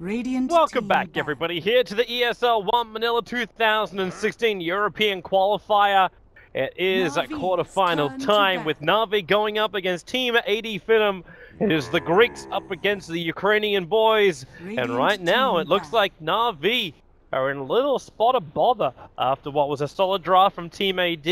Welcome back, everybody, here to the ESL One Manila 2016 European Qualifier. It is a quarterfinal time with Navi going up against Team AD Finem. It is the Greeks up against the Ukrainian boys. And right now, it looks like Navi are in a little spot of bother after what was a solid draft from Team AD.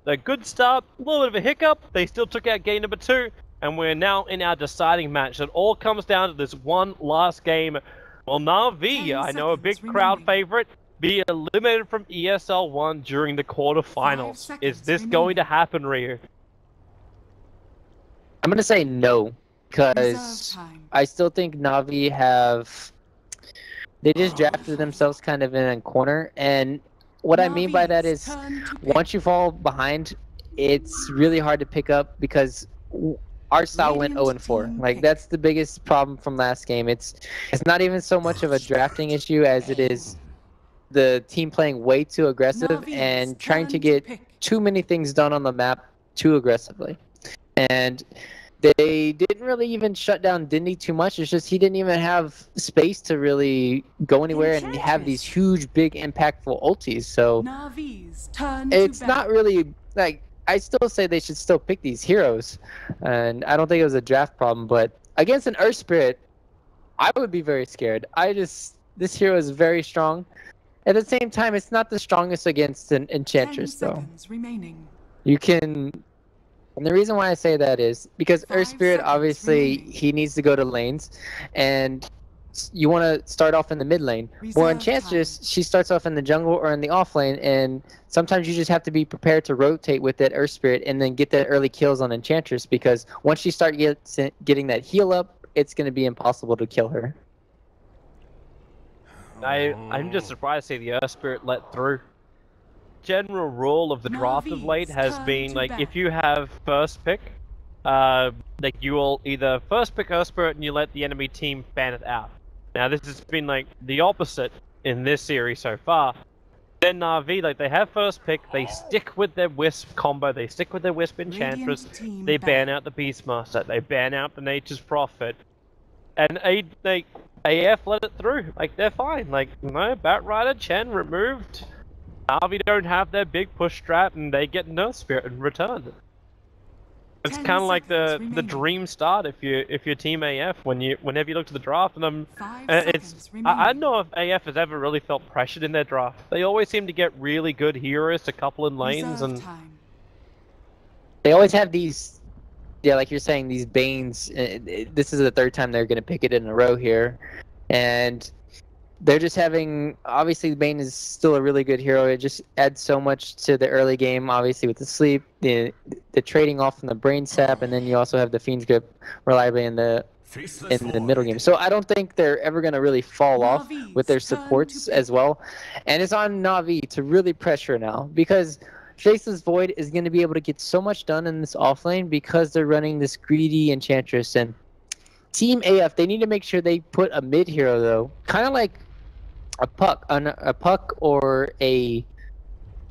A good start, a little bit of a hiccup. They still took out game number 2. And we're now in our deciding match. It all comes down to this one last game. Will Navi, I know a big crowd favorite, be eliminated from ESL One during the quarterfinals? Is this going to happen, Ryu? I'm gonna say no, because I still think Navi they just drafted themselves kind of in a corner, and what I mean by that is once you fall behind, it's really hard to pick up because our style went 0-4. Like, that's the biggest problem from last game. It's not even so much of a drafting issue as it is the team playing way too aggressive and trying to get too many things done on the map too aggressively. And they didn't really even shut down Dindy too much. It's just he didn't even have space to really go anywhere and have these huge, big, impactful ultis. So it's not really like, I still say they should still pick these heroes, and I don't think it was a draft problem. But against an Earth Spirit, I would be very scared. This hero is very strong. At the same time, it's not the strongest against an Enchantress, though. You can, and the reason why I say that is because Earth Spirit, obviously, he needs to go to lanes, and you want to start off in the mid lane. Or Enchantress, she starts off in the jungle or in the off lane, and sometimes you just have to be prepared to rotate with that Earth Spirit and then get that early kills on Enchantress, because once you start getting that heal up, it's going to be impossible to kill her. I'm just surprised to see the Earth Spirit let through. General rule of the draft of late has been, like, if you have first pick, like, you will either first pick Earth Spirit and you let the enemy team fan it out. Now, this has been, like, the opposite in this series so far. Then Navi, like, they have first pick, they stick with their Wisp combo, they stick with their Wisp Enchantress, they ban out the Beastmaster, they ban out the Nature's Prophet, and AF let it through. Like, they're fine. Like, no, Batrider, Chen removed. Navi don't have their big push strat, and they get Earth Spirit in return. It's kind of like the dream start if you're Team AF whenever you look to the draft, and I don't know if AF has ever really felt pressured in their draft. They always seem to get really good heroes to couple in lanes, and they always have these, yeah, like you're saying, these Banes. This is the third time they're gonna pick it in a row here, and they're just having, obviously Bane is still a really good hero. It just adds so much to the early game, obviously with the sleep, the trading off from the brain sap, and then you also have the Fiend's Grip reliably in the middle game. So I don't think they're ever going to really fall off with their supports as well. And it's on Navi to really pressure now, because Faceless Void is going to be able to get so much done in this offlane because they're running this greedy Enchantress. And Team AF, they need to make sure they put a mid hero, though, kind of like a Puck or a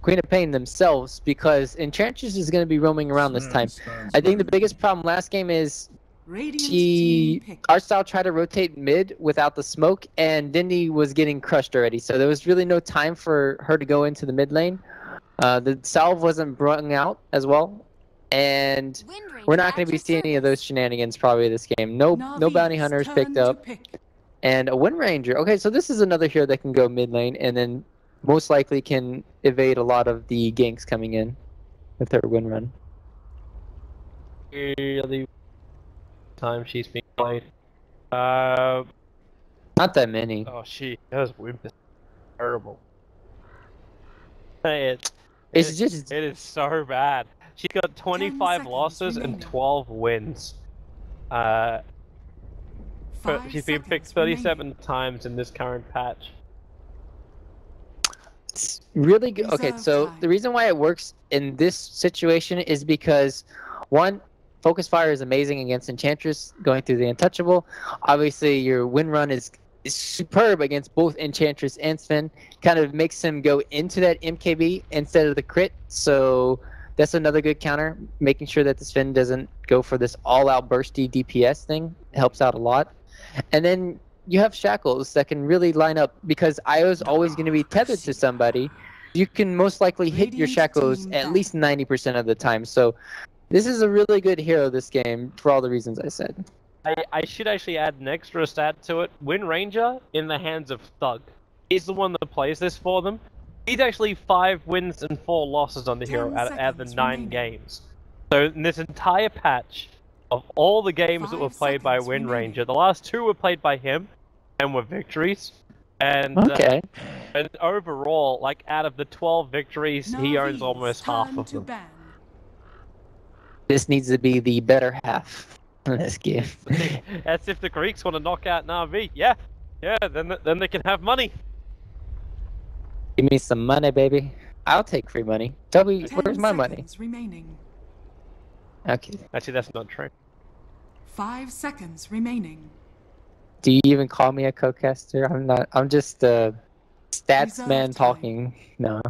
Queen of Pain themselves, because Enchantress is going to be roaming around this time. I think the biggest problem last game is our style tried to rotate mid without the smoke, and Dindy was getting crushed already, so there was really no time for her to go into the mid lane. The salve wasn't brung out as well, and we're not going to be seeing any of those shenanigans probably this game. No bounty hunters picked up. And a Wind Ranger. Okay, so this is another hero that can go mid lane and then most likely can evade a lot of the ganks coming in with her Wind Run. Time she's being played. Not that many. Oh, she does Wind. Terrible. It is so bad. She's got 25 losses and 12 wins. She's been picked 37 times in this current patch. It's really good. Okay, so the reason why it works in this situation is because, one, Focus Fire is amazing against Enchantress going through the Untouchable. Obviously, your Wind Run is superb against both Enchantress and Sven. Kind of makes him go into that MKB instead of the crit. So that's another good counter. Making sure that the Sven doesn't go for this all-out bursty DPS thing helps out a lot. And then you have shackles that can really line up because IO's always going to be tethered to somebody. You can most likely hit your shackles at least 90% of the time. So this is a really good hero this game for all the reasons I said. I should actually add an extra stat to it. Wind Ranger in the hands of Thug. He's the one that plays this for them. He's actually 5 wins and 4 losses on the hero out of the 9 games. So in this entire patch, of all the games that were played by Wind Ranger, the last 2 were played by him and were victories. And, and overall, like out of the 12 victories, he owns almost half of them. This needs to be the better half in this game. That's if the Greeks want to knock out Na'Vi. Yeah, then they can have money. Give me some money, baby. I'll take free money. Tell me, where's my money? Remaining. Okay. Actually, that's not true. 5 seconds remaining. Do you even call me a co-caster? I'm not. I'm just a stats man talking. No.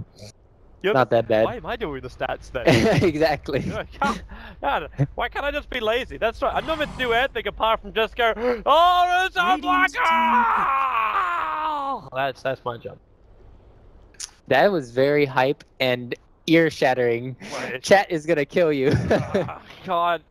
Not that bad. Why am I doing the stats then? Exactly. God, why can't I just be lazy? That's right. I'm not meant to do anything apart from just go, oh, it's a black hole! That's my job. That was very hype and ear-shattering. Chat is gonna kill you. Oh, God,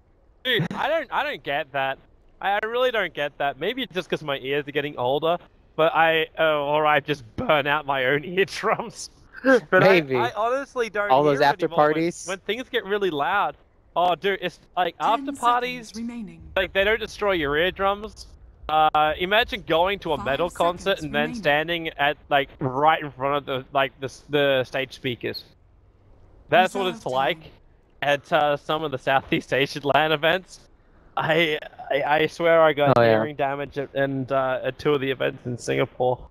dude, I don't get that. I really don't get that. Maybe it's just because my ears are getting older, but or I just burn out my own eardrums. But maybe. I honestly don't. All those hear after parties. When things get really loud. Oh, dude, it's like after parties. Like they don't destroy your eardrums. Imagine going to a metal concert and then standing at like right in front of the stage speakers. That's what it's like at some of the Southeast Asian LAN events. I swear I got hearing damage at 2 of the events in Singapore.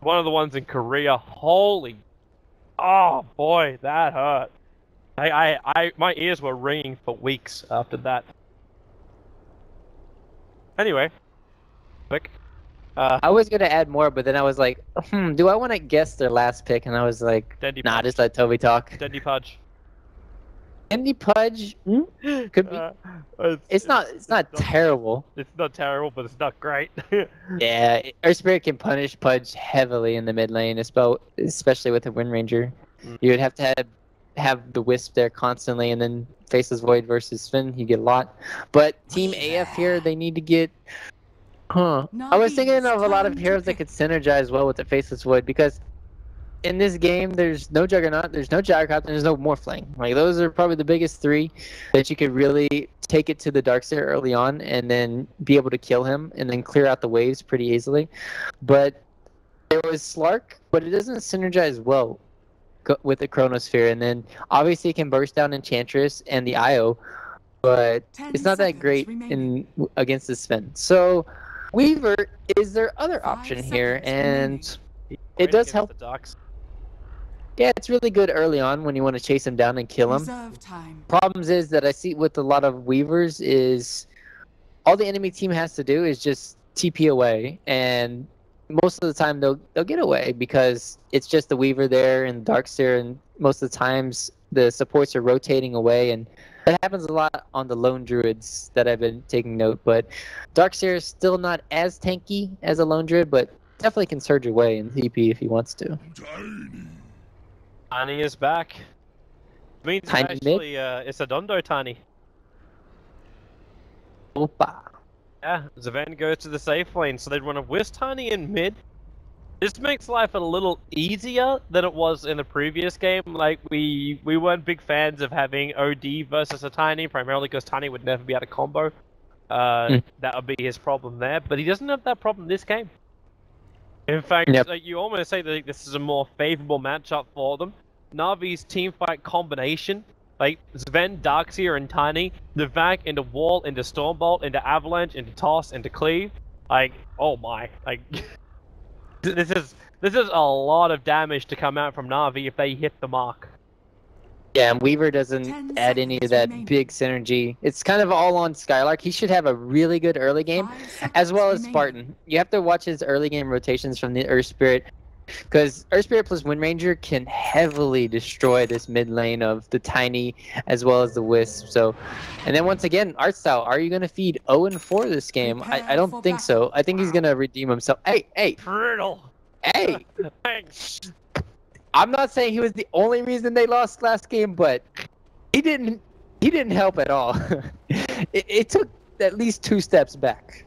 One of the ones in Korea, oh boy, that hurt. My ears were ringing for weeks after that. Anyway, quick. I was gonna add more, but then I was like, do I want to guess their last pick? And I was like, nah, just let Toby talk. Dendy Pudge. Dendy Pudge? Could be. It's not terrible. It's not terrible, but it's not great. Yeah, Earth Spirit can punish Pudge heavily in the mid lane, especially with the Wind Ranger. You would have to have the Wisp there constantly, and then Faceless Void versus Finn, you get a lot. But Team AF here, they need to get... I was thinking of a lot of heroes that could synergize well with the Faceless Void, because in this game, there's no Juggernaut, there's no Gyrocopter, and there's no Morphling. Like, those are probably the biggest 3 that you could really take it to the Darkseer early on, and then be able to kill him, and then clear out the waves pretty easily. But there was Slark, but it doesn't synergize well with the Chronosphere, and then obviously it can burst down Enchantress and the IO, but it's not that great against the Sven. So Weaver is their other option here, and it does help. Yeah, it's really good early on when you want to chase him down and kill him. Problems is that I see with a lot of Weavers is all the enemy team has to do is just TP away, and most of the time they'll get away because it's just the Weaver there and Darkseer, and most of the times the supports are rotating away, and that happens a lot on the lone druids that I've been taking note. But Darkseer is still not as tanky as a lone druid, but definitely can surge away in TP if he wants to. Tiny is back. It means Tiny actually it's a Dondo Tiny. Opa. Yeah, Zavan goes to the safe lane, so they'd run a Wisp Tiny in mid. This makes life a little easier than it was in the previous game. Like, we weren't big fans of having OD versus a Tiny, primarily because Tiny would never be able to combo. That would be his problem there, but he doesn't have that problem this game. In fact, like, you almost say that this is a more favorable matchup for them. Navi's teamfight combination, like Sven, Darkseer, and Tiny, the Vac into Wall, into Stormbolt, into Avalanche, into Toss, into Cleave. Like, oh my, like, this is a lot of damage to come out from Na'Vi if they hit the mark. Yeah, and Weaver doesn't add any of that big synergy. It's kind of all on Skylark. He should have a really good early game, as well as Spartan. You have to watch his early game rotations from the Earth Spirit. Because Earth Spirit plus Wind Ranger can heavily destroy this mid lane of the Tiny as well as the Wisp. So, and then once again, Art Style, are you going to feed 0-4 this game? I don't think so. I think he's going to redeem himself. Hey! Brutal! Hey! Thanks! I'm not saying he was the only reason they lost last game, but he didn't help at all. it took at least 2 steps back.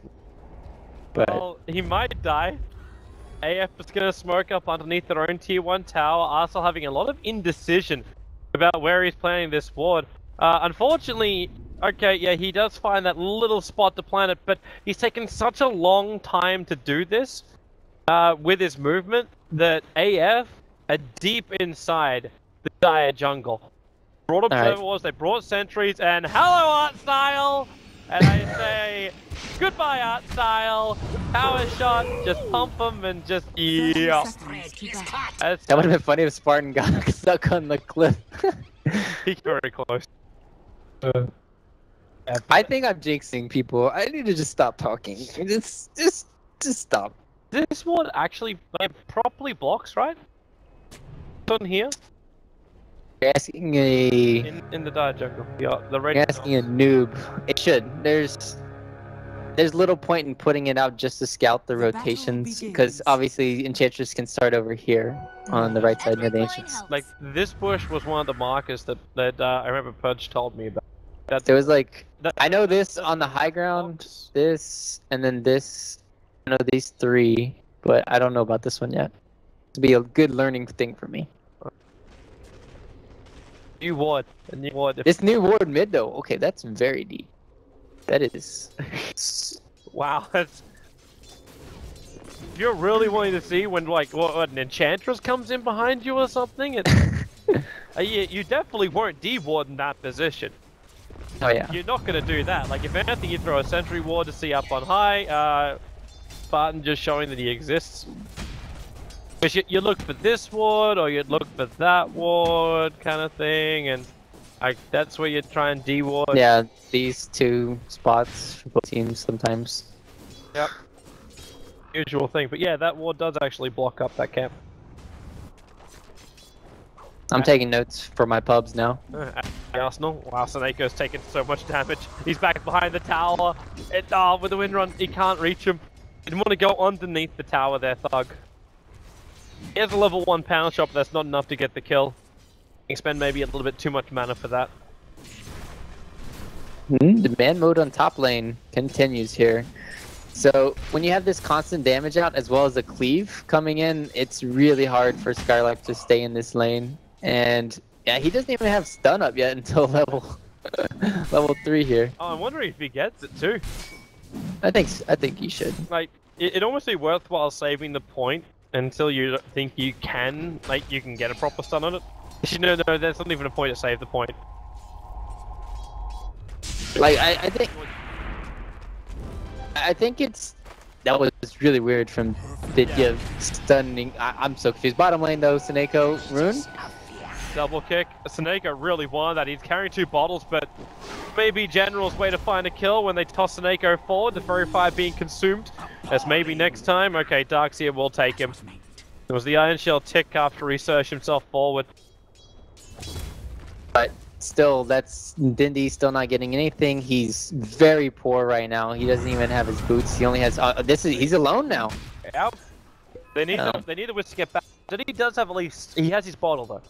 But well, he might die. AF is going to smoke up underneath their own tier 1 tower. Arsenal having a lot of indecision about where he's planning this ward. Unfortunately, okay, yeah, he does find that little spot to plant it, but he's taken such a long time to do this with his movement that AF are deep inside the dire jungle. Brought observer wars, they brought sentries, and hello, Art Style! And I say, goodbye, Art Style. Power shot, just pump him and just yeah. That would have been funny if Spartan got stuck on the cliff. He's very close. I think I'm jinxing people. I need to just stop talking. Just stop. This one actually properly blocks, right? On here. You're asking a in the dire jungle. Yeah, the red. You're asking a noob. It should. There's little point in putting it out just to scout the rotations, because obviously Enchantress can start over here on the right side near the Ancients. Like this bush was one of the markers that I remember Pudge told me about. There was like I know this on the high ground, this, and then this. I know these 3, but I don't know about this one yet. It'll be a good learning thing for me. New ward. A new ward. This new ward mid though, okay, that's very deep. That is. Wow, that's. If you're really wanting to see when like what an Enchantress comes in behind you or something, you definitely weren't D-ward in that position. Oh yeah. You're not gonna do that. Like if anything, you throw a sentry ward to see up on high. Spartan just showing that he exists. Because you look for this ward, or you'd look for that ward, kind of thing, and that's where you try and D-ward. Yeah, these 2 spots for both teams sometimes. Yep. Usual thing, but yeah, that ward does actually block up that camp. I'm taking notes for my pubs now. Arsenal. Wow, Seneco's taking so much damage. He's back behind the tower. With the wind run, he can't reach him. Didn't want to go underneath the tower there, Thug. He has a level 1 pound shot, but that's not enough to get the kill. You spend maybe a little bit too much mana for that. Demand mode on top lane continues here. So when you have this constant damage out as well as a cleave coming in, it's really hard for Skylark to stay in this lane. And yeah, he doesn't even have stun up yet until level 3 here. Oh, I'm wondering if he gets it too. I think he should. Like, it'd almost be worthwhile saving the point until you think you can, like, you can get a proper stun on it. No, there's not even a point to save the point. Like, I think that was really weird from Vidya stunning. I'm so confused. Bottom lane though, Seneko, Rune. Double kick. Seneko really wanted that. He's carrying 2 bottles, but maybe General's way to find a kill when they toss Seneko forward, the verify being consumed. As maybe next time. Okay, Darkseer will take him. It was the Iron Shell tick after he surged himself forward. But still, that's Dindy still not getting anything. He's very poor right now. He doesn't even have his boots. He only has he's alone now. Yep. They need the Wisp to get back. Dindy does have at least he has his bottle though.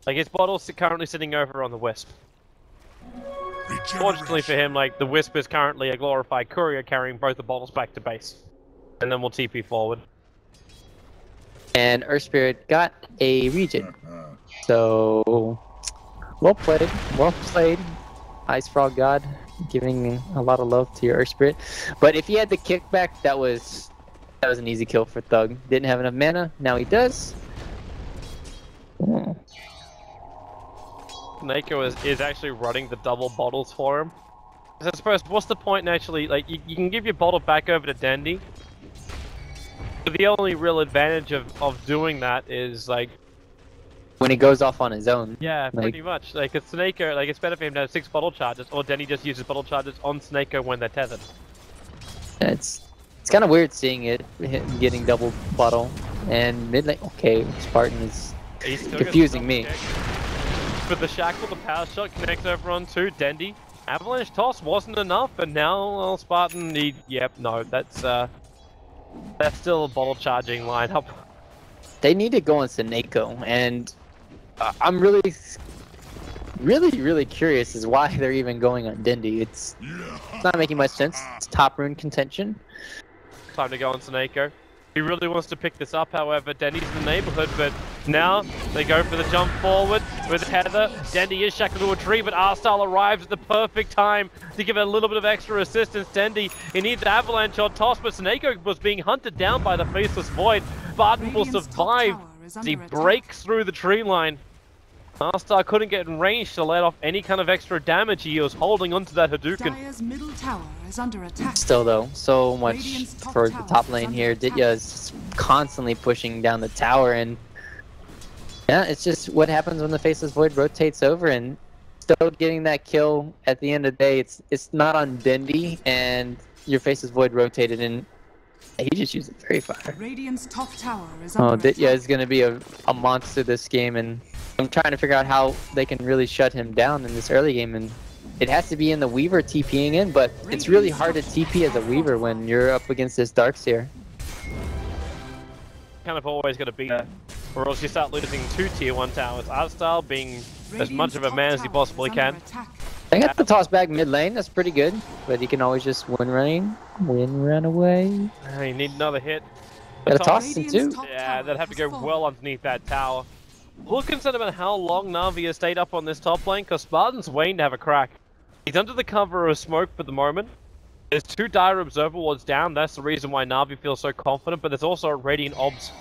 Like his bottle's currently sitting over on the Wisp. Fortunately for him, like the Wisp is currently a glorified courier carrying both the bottles back to base. And then we'll TP forward. And Earth Spirit got a regen. So well played, Ice Frog God, giving a lot of love to your Earth Spirit. But if he had the kickback, that was an easy kill for Thug. Didn't have enough mana, now he does. Neko is actually running the double bottles for him. I suppose, what's the point in actually, like, you can give your bottle back over to Dandy. But the only real advantage of doing that is, like... when he goes off on his own. Yeah, pretty much. Like, a Snako, like, it's better for him to have 6 bottle charges, or Danny just uses bottle charges on Snako when they're tethered. Yeah, it's kind of weird seeing it, getting double bottle. and mid lane. Okay, Spartan is confusing me. But the shackle, the power shot connects over on to Dendi. Avalanche toss wasn't enough, and now well, Spartan need. Yep, no, that's still a bottle charging lineup. They need to go on Seneko, and I'm really curious as why they're even going on Dendi. It's not making much sense. It's top rune contention. Time to go on Seneko. He really wants to pick this up, however, Dendi's in the neighborhood, but now they go for the jump forward with Heather. Dendi is shackled to a tree, but R-Style arrives at the perfect time to give it a little bit of extra assistance. Dendi, he needs Avalanche on toss, but Seneko was being hunted down by the Faceless Void. Barton will survive as he breaks through the tree line. R-Star couldn't get in range to let off any kind of extra damage. He was holding onto that Hadouken. Dire's middle tower is under attack. Still though, so much for the top lane here. Ditya is constantly pushing down the tower, and yeah, it's just what happens when the Faceless Void rotates over, and still getting that kill at the end of the day. It's not on Dendi, and your Faceless Void rotated, and he just used it very far. Radiant's top tower is under Ditya is going to be a monster this game, and I'm trying to figure out how they can really shut him down in this early game, and it has to be in the Weaver TPing in, but it's really hard to TP as a Weaver when you're up against this Darkseer. Kind of always going to be there, or else you start losing 2 tier 1 towers. R-Style being as much of a man as he possibly can. They got the toss back mid lane, that's pretty good, but he can always just win run away. You need another hit. Got a toss in too. Yeah, they'd have to go well underneath that tower. A little concerned about how long Na'Vi has stayed up on this top lane, because Spartan's waiting to have a crack. He's under the cover of smoke for the moment. There's 2 Dire Observer wards down, that's the reason why Na'Vi feels so confident, but there's also a Radiant Obs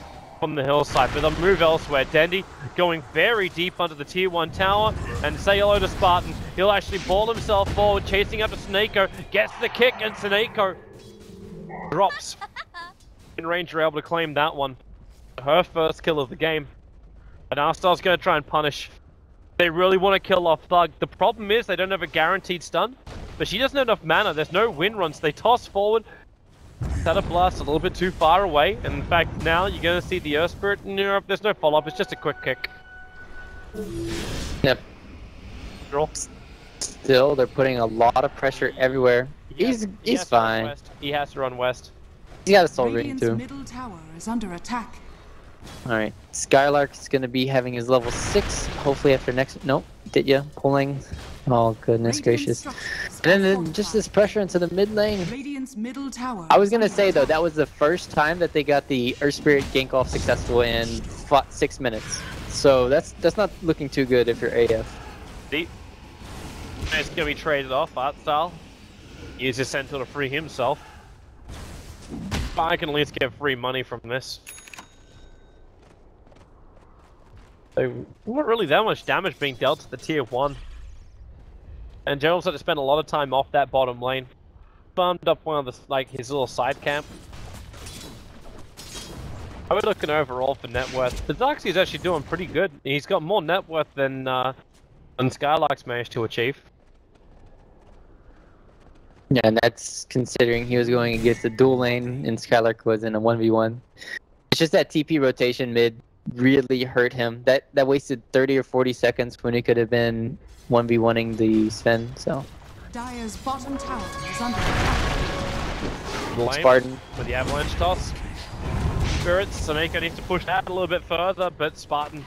from the hillside, but they'll move elsewhere. Dendi going very deep under the tier 1 tower, and say hello to Spartan. He'll actually ball himself forward, chasing up to Seneko, gets the kick, and Seneko drops. In range, are able to claim that one. Her first kill of the game. And R-Style's going to try and punish. They really want to kill off Thug. The problem is they don't have a guaranteed stun, but she doesn't have enough mana. There's no win runs. They toss forward. Shadow Blast a little bit too far away. And in fact, now you're going to see the Earth Spirit in Europe. There's no follow-up. It's just a quick kick. Yep. Draw. Still, they're putting a lot of pressure everywhere. He's fine. He has to run west. He's got a soul ring too. middle tower is under attack. Alright, Skylark is going to be having his level 6, hopefully after next... Nope, Ditya pulling. Oh, goodness gracious. And then just this pressure into the mid lane. Middle tower I was going to say, though, that was the first time that they got the Earth Spirit gank off successful in 6 minutes. So that's not looking too good if you're AF. Deep. It's going to be traded off, R-Style. Use his Sentinel to free himself. But I can at least get free money from this. So, not really that much damage being dealt to the tier 1. And Gerald's had to spend a lot of time off that bottom lane. Farmed up one of the, like, his little side camp. I was looking overall for net worth. The Darkseer is actually doing pretty good. He's got more net worth than Skylark's managed to achieve. Yeah, and that's considering he was going against the dual lane and Skylark was in a 1v1. It's just that TP rotation mid really hurt him. That wasted 30 or 40 seconds when he could have been 1v1ing the Sven, so. Dire's bottom tower is under attack. Spartan with the avalanche toss. Spirits, Seneko needs to push that a little bit further, but Spartan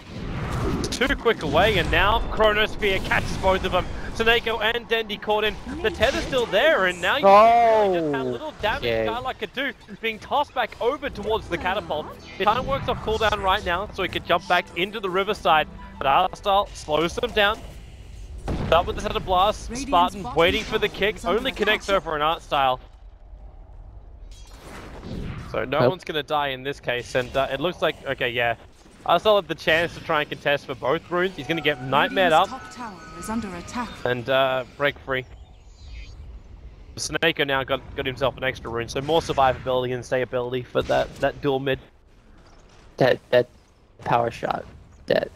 too quick away, and now Chronosphere catches both of them. Seneko and Dendi caught in. The tether's still there, and now you can see just how little damage Skylark could do, being tossed back over towards the catapult. It kind of works off cooldown right now, so he could jump back into the riverside. But R-Style slows them down. Up with the set of blasts. Spartan waiting for the kick, only connects over an R-Style. So no one's going to die in this case, and it looks like, okay, yeah. R-Style had the chance to try and contest for both runes. He's going to get Nightmared up and break free. Seneko now got himself an extra rune, so more survivability and stayability for that dual mid. That power shot, that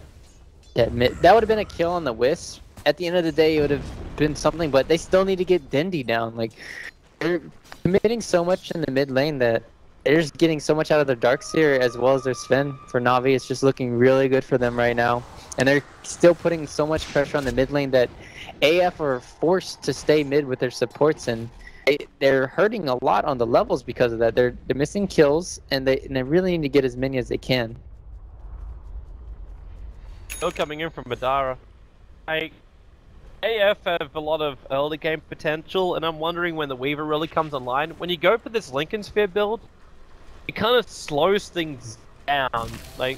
mid, that would have been a kill on the Wisp. At the end of the day, it would have been something, but they still need to get Dendi down. Like, they're committing so much in the mid lane that they're just getting so much out of their Darkseer as well as their Sven. For Na'Vi, it's just looking really good for them right now. And they're still putting so much pressure on the mid lane that AF are forced to stay mid with their supports, and they're hurting a lot on the levels because of that. They're missing kills, and they really need to get as many as they can. Still coming in from Madara. AF have a lot of early game potential, and I'm wondering when the Weaver really comes online. When you go for this Lincoln Sphere build, it kind of slows things down. Like,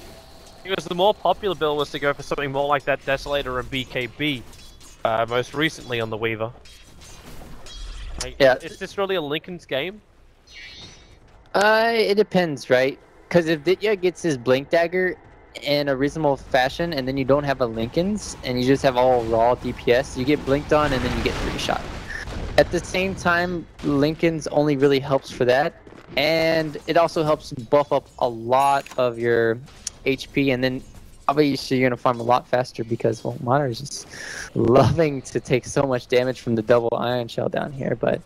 because the more popular build was to go for something more like that Desolator and BKB, most recently on the Weaver. Like, yeah. Is this really a Lincoln's game? It depends, right? Because if Ditya gets his Blink Dagger in a reasonable fashion, and then you don't have a Lincoln's, and you just have all raw DPS, you get blinked on, and then you get 3-shot. At the same time, Lincoln's only really helps for that, and it also helps buff up a lot of your HP, and then obviously you're gonna farm a lot faster because, well, Madara is just loving to take so much damage from the double Iron Shell down here. But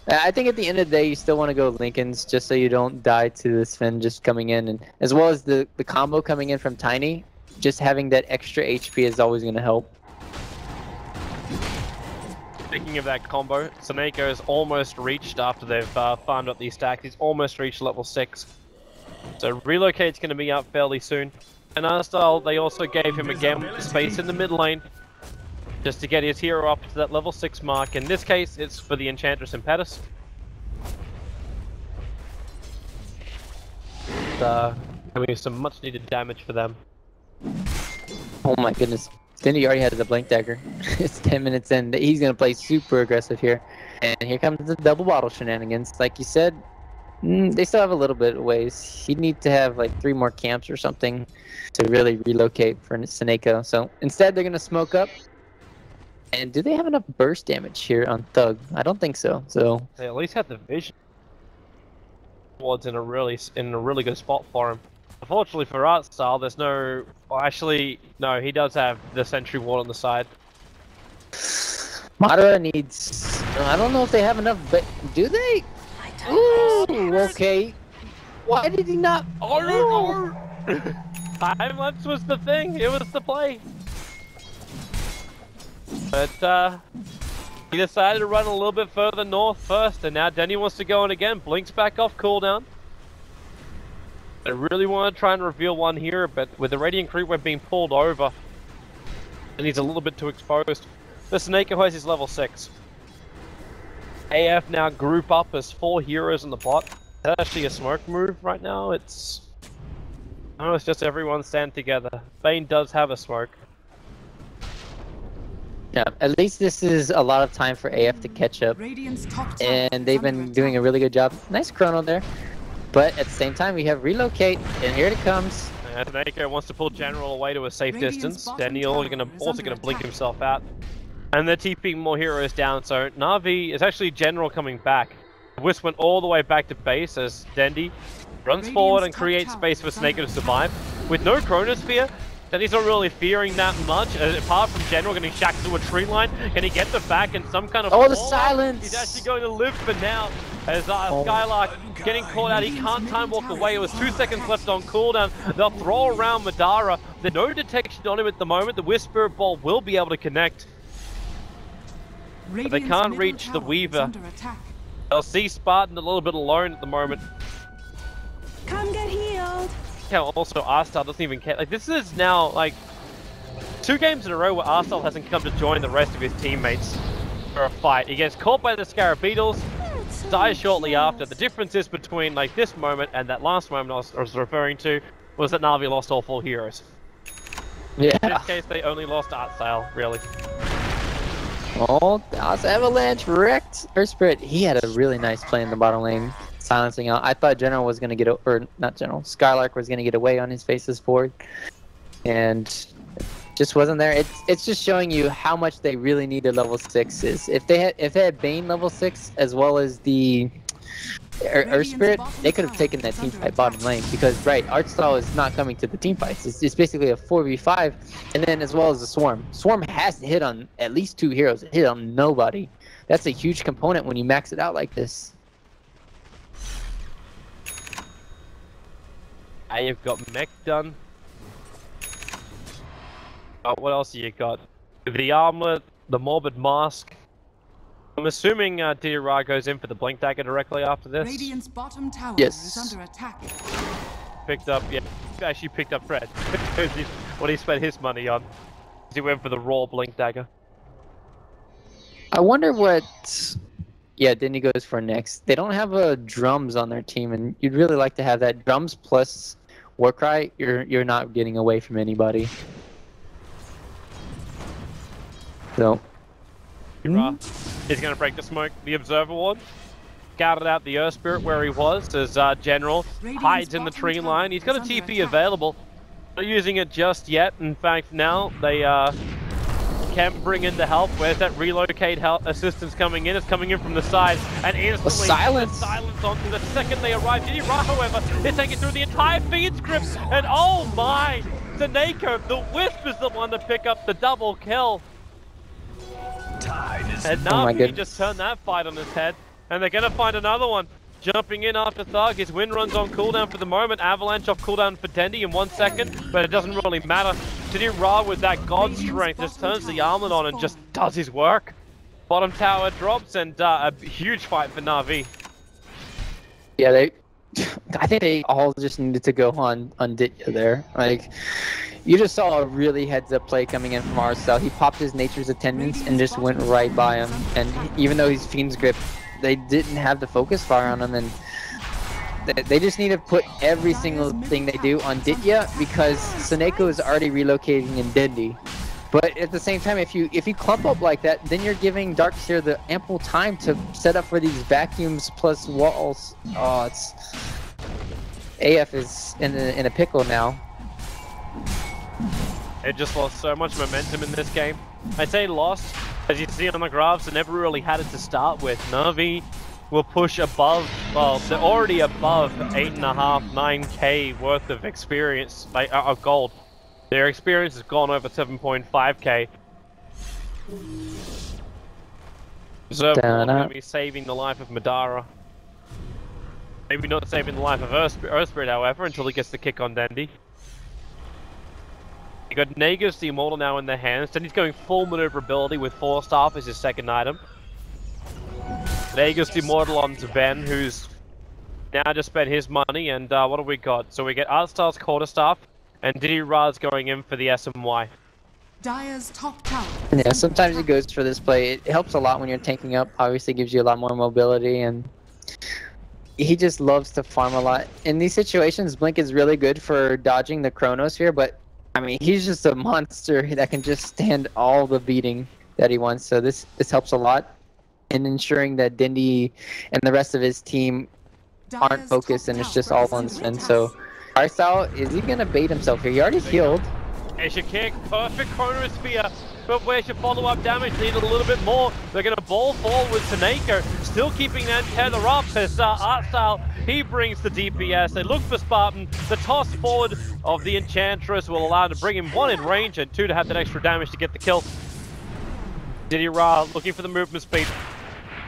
I think at the end of the day, you still want to go Lincolns just so you don't die to the Sven just coming in, and as well as the combo coming in from Tiny. Just having that extra HP is always going to help. Speaking of that combo, Seneko has almost reached, after they've farmed up these stacks, he's almost reached level 6. So Relocate's going to be up fairly soon. And Arstyle, they also gave him again space in the mid lane, just to get his hero up to that level 6 mark. In this case, it's for the Enchantress Impetus. Having some much needed damage for them. Oh my goodness. Cindy already has the Blink Dagger. It's 10 minutes in. He's going to play super aggressive here. And here comes the double bottle shenanigans. Like you said, they still have a little bit of ways. He'd need to have like 3 more camps or something to really relocate for Seneko. So instead, they're going to smoke up. And do they have enough burst damage here on Thug? I don't think so. So they at least have the vision. Ward's in a really good spot for him. Unfortunately for Artstyle, there's no. Well, actually, no. He does have the Sentry Ward on the side. Madara needs. I don't know if they have enough, but do they? Ooh, okay. Why did he not? Oh no! Time lapse was the thing. It was the play. But he decided to run a little bit further north first, and now Denny wants to go in again. Blinks back off cooldown. I really want to try and reveal one here, but with the Radiant Creep Web being pulled over, and he's a little bit too exposed. The Seneko has his level 6. AF now group up as 4 heroes in the bot. That's actually a smoke move right now. It's just everyone stand together. Bane does have a smoke. Yeah, at least this is a lot of time for AF to catch up, and they've been doing a really good job. Nice chrono there, but at the same time we have Relocate, and here it comes. Seneko wants to pull General away to a safe distance. Daniel also gonna blink himself out, and they're TPing more heroes down. So Na'Vi is actually General coming back. Wisp went all the way back to base as Dendi runs forward and creates space for Seneko to survive. With no Chronosphere, then he's not really fearing that much, apart from General getting shacked to a tree line. Can he get the back in some kind of the silence! He's actually going to live for now, as Skylark getting caught out. He can't time walk away. It was 2 seconds left on cooldown. They'll throw around Madara. There's no detection on him at the moment. The Wisp Spirit Ball will be able to connect. But they can't reach the Weaver. They'll see Spartan a little bit alone at the moment. Come get healed. How also Arstyle doesn't even care. Like, this is now like 2 games in a row where Arstyle hasn't come to join the rest of his teammates for a fight. He gets caught by the Scarab Beetles, dies shortly after. The difference is between like this moment and that last moment I was referring to was that Na'Vi lost all 4 heroes. Yeah. In this case, they only lost Artstyle, really. Oh, that's Avalanche wrecked. Earth Spirit, he had a really nice play in the bottom lane, silencing out. I thought General was going to get, or not General, Skylark was going to get away on his faces forward, and just wasn't there. It's just showing you how much they really needed level 6s. If they had Bane level 6 as well as the Earth Spirit, they could have taken that team fight bottom lane, because Artstyle is not coming to the team fights. It's basically a 4v5, and then as well as the Swarm. Swarm has to hit on at least 2 heroes. It hit on nobody. That's a huge component when you max it out like this. You've got Mech done. What else have you got? The armlet, the morbid mask. I'm assuming Dira goes in for the blink dagger directly after this. Radiant's bottom tower Yes. is under attack. Picked up, yeah. Actually picked up Fred. What he spent his money on. He went for the raw blink dagger. I wonder what. Yeah, Dendy goes for next. They don't have drums on their team, and you'd really like to have that. Drums plus Warcry, you're not getting away from anybody. So. He's going to break the smoke. The Observer Ward. Scouted out the Earth Spirit where he was as General hides in the tree line. He's got a TP available. Not using it just yet. In fact, now they can bring in the help. Where's that relocate help assistance coming in? It's coming in from the side and instantly silence onto the second they arrive. Diddy Ra, however, is taking through the entire feed script, and oh my! Zaneko, the Wisp is the one to pick up the double kill. And Navi just turned that fight on his head, and they're gonna find another one. Jumping in after Thug, his wind runs on cooldown for the moment. Avalanche off cooldown for Dendy in 1 second, but it doesn't really matter. Diddy Ra with that god strength just turns the armlet on and just does his work. Bottom tower drops, and a huge fight for Navi. Yeah, I think they all just needed to go on Ditya there. Like, you just saw a really heads-up play coming in from RSL. He popped his Nature's Attendance and just went right by him. And even though he's Fiend's Grip, they didn't have the focus fire on him, and they just need to put every single thing they do on Ditya, because Saneko is already relocating in Dendi. But at the same time, if you clump up like that, then you're giving Darkseer the ample time to set up for these vacuums plus walls. Oh, it's AF is in a pickle now. It just lost so much momentum in this game. I say lost, as you see on the graphs, it never really had it to start with. Navi will push above, well, they're already above 8.5, 9k worth of experience, of gold. Their experience has gone over 7.5k. So we're going to be saving the life of Madara. Maybe not saving the life of Earth Spirit, however, until he gets the kick on Dendi. You got Nagus the Immortal now in their hands. Then he's going full maneuverability with Force Staff as his second item. Nagus the Immortal onto Ben, who's now just spent his money. And what have we got? So we get Artstar's Quarterstaff, and Diddy Ra's going in for the SMY. Dire's top tower. Yeah, sometimes he goes for this play. It helps a lot when you're tanking up. Obviously gives you a lot more mobility, and he just loves to farm a lot. In these situations, Blink is really good for dodging the Chronosphere, but I mean, he's just a monster that can just stand all the beating that he wants. So this helps a lot in ensuring that Dendi and the rest of his team aren't focused and it's just all on spin. So Arstyle, is he gonna bait himself here? He already healed. There's your kick, perfect Chronosphere, but where's your follow-up damage? Needed a little bit more. They're gonna ball forward to Nako, still keeping that tether up as Artstyle, he brings the DPS. They look for Spartan. The toss forward of the Enchantress will allow him to bring him 1 in range and 2 to have that extra damage to get the kill. Diddy Ra looking for the movement speed.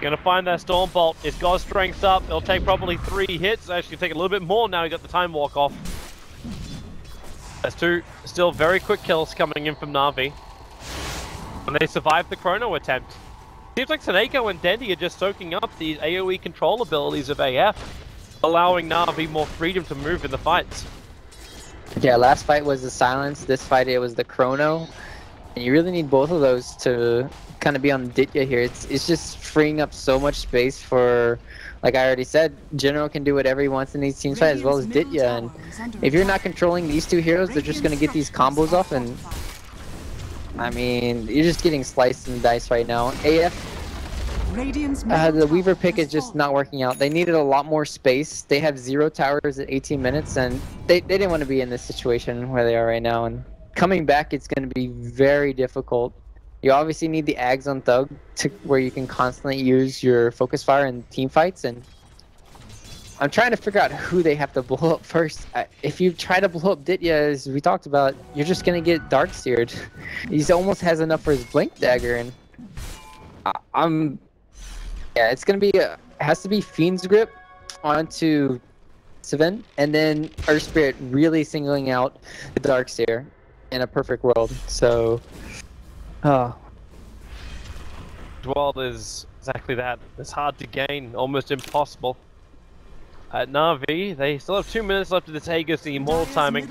Gonna find that Storm Bolt. His God strength's up. It'll take probably 3 hits. Actually take a little bit more now. He got the time walk off. That's 2 still very quick kills coming in from Na'Vi. And they survived the Chrono attempt. Seems like Saneko and Dendi are just soaking up these AoE control abilities of AF, allowing Na'Vi more freedom to move in the fights. Yeah, last fight was the silence. This fight it was the Chrono. And you really need both of those to kind of be on Ditya here. It's just freeing up so much space for, like I already said, General can do whatever he wants in these team fights as well as Ditya. And if you're not controlling these 2 heroes, they're just going to get these combos off. And I mean, you're just getting sliced and diced right now. AF, the Weaver pick is just not working out. They needed a lot more space. They have 0 towers at 18 minutes, and they didn't want to be in this situation where they are right now. And coming back, it's going to be very difficult. You obviously need the Ags on Thug to where you can constantly use your focus fire in team fights, and I'm trying to figure out who they have to blow up first. If you try to blow up Ditya, as we talked about, you're just going to get Darkseered. He almost has enough for his Blink Dagger, and yeah, it's going to be has to be Fiend's Grip onto defensive end, and then Earth Spirit really singling out the Darkseer in a perfect world. So, World is exactly that. It's hard to gain, almost impossible. At Na'Vi, they still have 2 minutes left of this Aegis, the immortal timing.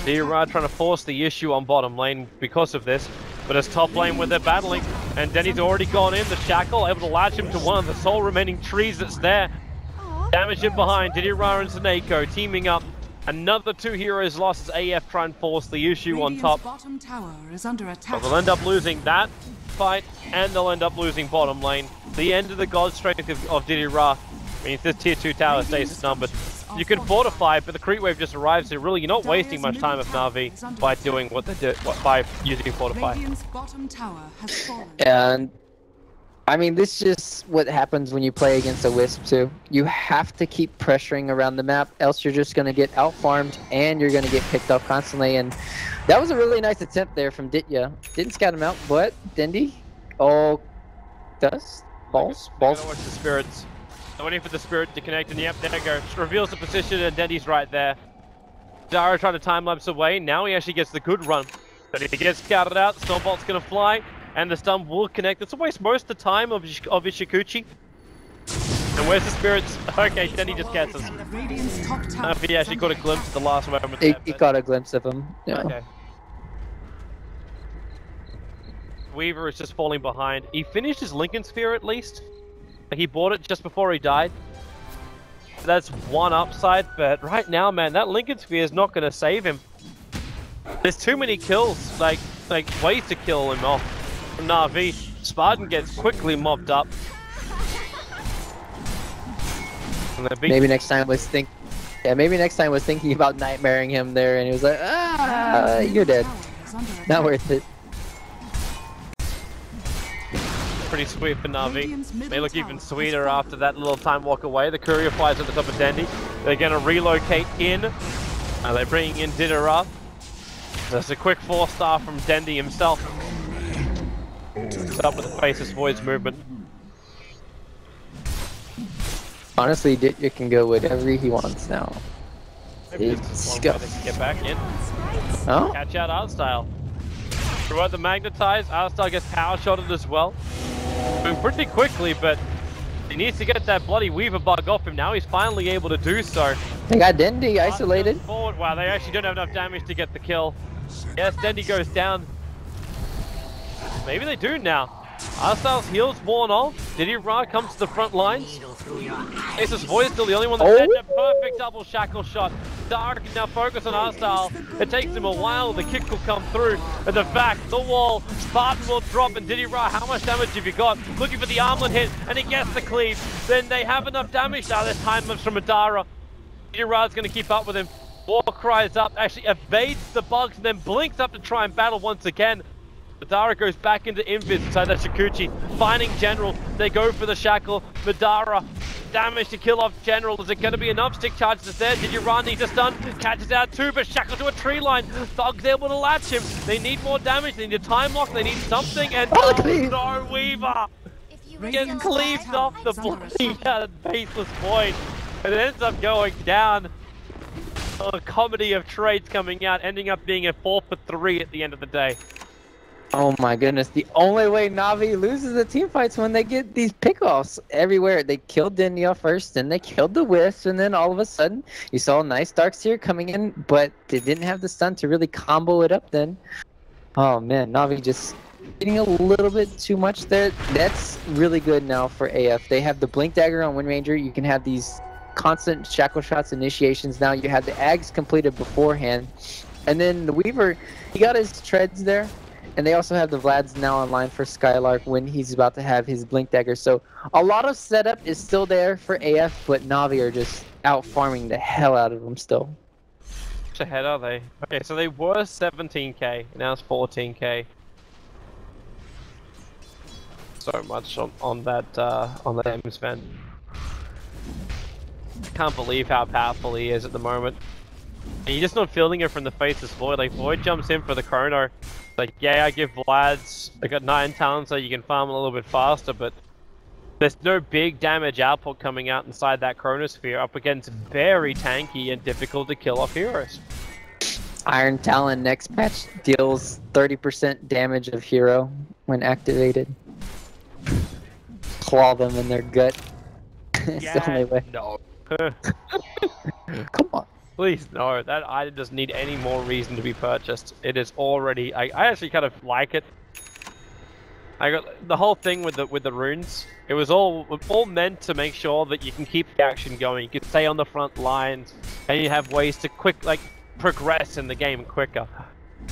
D-Ra trying to force the issue on bottom lane because of this, but it's top lane where they're battling, and Denny's already gone in, the Shackle, able to latch him to one of the sole remaining trees that's there. Damage in behind, D-Ra and Saneko teaming up. Another 2 heroes lost as AF try and force the issue on top. Bottom tower is under attack. But they'll end up losing that fight, and they'll end up losing bottom lane. The end of the god strength of Diddy-Ra means this tier 2 tower stays numbered. You can fortify, but the creep wave just arrives, so really you're not wasting much time of Na'Vi by doing what they do, by using fortify. Bottom tower has fallen. and I mean, this is just what happens when you play against a Wisp too. You have to keep pressuring around the map, else you're just going to get out-farmed and you're going to get picked up constantly. And that was a really nice attempt there from Ditya. Didn't scout him out, but Dendi, balls. Gotta watch the spirits. I'm waiting for the spirit to connect, and yep, there it goes. Reveals the position, and Dendy's right there. Dara trying to time-lapse away. Now he actually gets the good run. But he gets scouted out, Stormbolt's gonna fly, and the stun will connect. It's always most of the time of Ishikuchi. And where's the spirits? Okay, Dendy just gets us. He actually got a glimpse at the last moment. He got a glimpse of him. Yeah. Okay. Weaver is just falling behind. He finished his Lincoln Sphere at least. He bought it just before he died. That's one upside, but right now, man, that Lincoln Sphere is not going to save him. There's too many kills, like ways to kill him off from Na'Vi. Spartan gets quickly mobbed up. Maybe next time was thinking about nightmaring him there, and he was like, you're dead. Not worth it. Pretty sweet for Na'Vi. May look even sweeter after that little time walk away. The courier flies at the top of Dendi. They're going to relocate in. They're bringing in Didera. There's a quick 4-star from Dendi himself. Up with the Faceless Void's movement. Honestly, Ditya can go whatever he wants now. Maybe this is one way they can get back in. Oh? Catch out Art Style. Throughout the Magnetize, Art Style gets power shotted as well. Moving pretty quickly, but he needs to get that bloody Weaver bug off him. Now he's finally able to do so. They got Dendi isolated. Forward. Wow, they actually don't have enough damage to get the kill. Yes, Dendi goes down. Maybe they do now. Arstyle's heal's worn off. Diddy-Ra comes to the front lines. Faceless Void still the only one that's dead. A perfect double shackle shot. Dark can now focus on Arstyle. It takes him a while. The kick will come through. At the back, the wall. Spartan will drop, and Diddy-Ra, how much damage have you got? Looking for the armlet hit, and he gets the cleave. Then they have enough damage now. There's time lapse from Adara. Diddy-Ra's going to keep up with him. War cries up, actually evades the bugs, and then blinks up to try and battle once again. Madara goes back into Invis inside that Shikuchi, finding General. They go for the shackle. Madara, damage to kill off General. Is it going to be enough? Stick charges there. Diddy-Ra needs a stun. Catches out two, but shackle to a tree line. Thug's able to latch him. They need more damage. They need a time lock. They need something. And no, Weaver gets cleaved off the bloody Faceless Void. And it ends up going down. A comedy of trades coming out, ending up being a 4 for 3 at the end of the day. Oh my goodness, the only way Na'Vi loses the team fights when they get these pickoffs everywhere. They killed Denia first, then they killed the Wisp, and then all of a sudden, you saw a nice Darkseer coming in, but they didn't have the stun to really combo it up then. Oh man, Na'Vi just getting a little bit too much there. That's really good now for AF. They have the Blink Dagger on Wind Ranger. You can have these constant shackle shots initiations now. You have the Ags completed beforehand. And then the Weaver, he got his treads there. And they also have the Vlads now online for Skylark when he's about to have his Blink Dagger. So a lot of setup is still there for AF, but Na'Vi are just out farming the hell out of them still. Which ahead are they? Okay, so they were 17k, now it's 14k. So much on that M's event. Can't believe how powerful he is at the moment. And you're just not feeling it from the Faceless Void. Like, Void jumps in for the Chrono. Like, yeah, I give Vlads, I got 9 talents so you can farm a little bit faster, but There's no big damage output coming out inside that chronosphere up against very tanky and difficult to kill off heroes. Iron Talon next patch deals 30% damage of hero when activated. Claw them in their gut. It's the only way. No. Come on. Please, no. That item doesn't need any more reason to be purchased. It is already... I actually kind of like it. I got the whole thing with the runes. It was all meant to make sure that you can keep the action going. You can stay on the front lines, and you have ways to progress in the game quicker.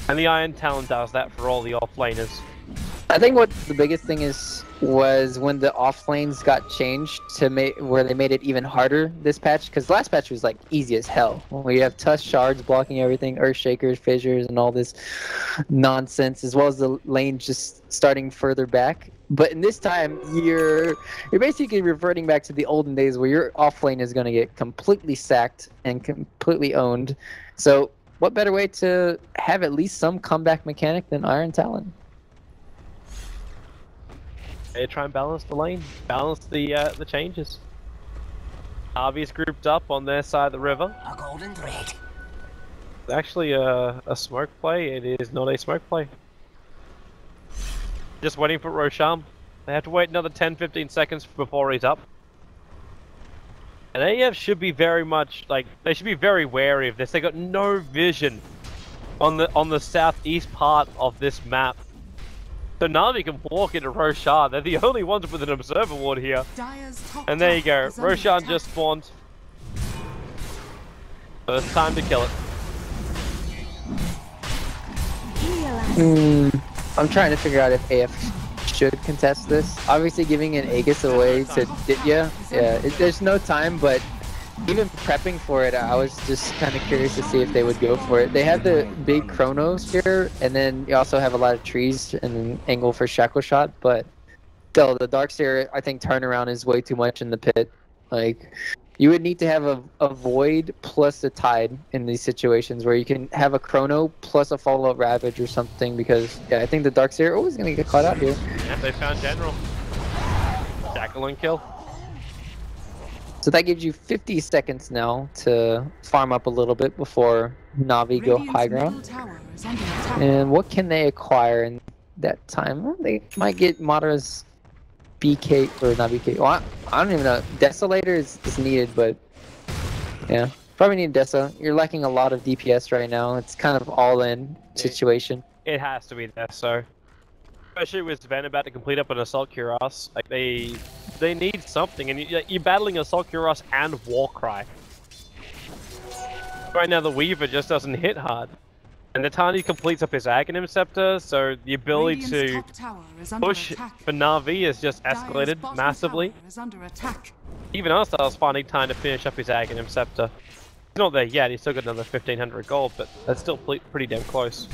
And the Iron Talon does that for all the offlaners. I think what the biggest thing was when the off lanes got changed to where they made it even harder this patch, because last patch was like easy as hell. Where you have Tusk shards blocking everything, Earthshakers, Fissures, and all this nonsense, as well as the lane just starting further back. But in this time, you're basically reverting back to the olden days where your off lane is going to get completely sacked and completely owned. So what better way to have at least some comeback mechanic than Iron Talon? They try and balance the lane, balance the changes. Navi's grouped up on their side of the river. A golden thread. It's actually a smoke play. It is not a smoke play. Just waiting for Roshan. They have to wait another 10-15 seconds before he's up. And AF should be very much like they should be very wary of this. They got no vision on the southeast part of this map. So Navi can walk into Roshan. They're the only ones with an observer ward here. And there you go. Roshan just spawned. So it's time to kill it. I'm trying to figure out if AF should contest this. Obviously giving an Aegis away to Ditya. Yeah, there's no time, but even prepping for it, I was just kind of curious to see if they would go for it. They have the big Chronos here, and then you also have a lot of trees and an angle for Shackle Shot, but still, the Darkseer, I think turnaround is way too much in the pit. Like, you would need to have a Void plus a Tide in these situations where you can have a Chrono plus a Follow-Up Ravage or something, because, yeah, I think the Darkseer are always going to get caught out here. Yeah, they found General. Shackle and kill. So that gives you 50 seconds now to farm up a little bit before Navi go high ground. And what can they acquire in that time? Well, they might get Madara's BK, or not BK. Well, I don't even know. Desolator is needed, but yeah. Probably need Dessa. You're lacking a lot of DPS right now. It's kind of all-in situation. It has to be Desso. Especially with Sven about to complete up an Assault Cuirass. Like, they need something, and you're battling Assault Cuirass and Warcry. Right now the Weaver just doesn't hit hard. And the Tani completes up his Aghanim Scepter, so the ability to push for Na'Vi has just escalated massively. Even Arstyle's finding time to finish up his Aghanim Scepter. He's not there yet, he's still got another 1500 gold, but that's still pretty damn close.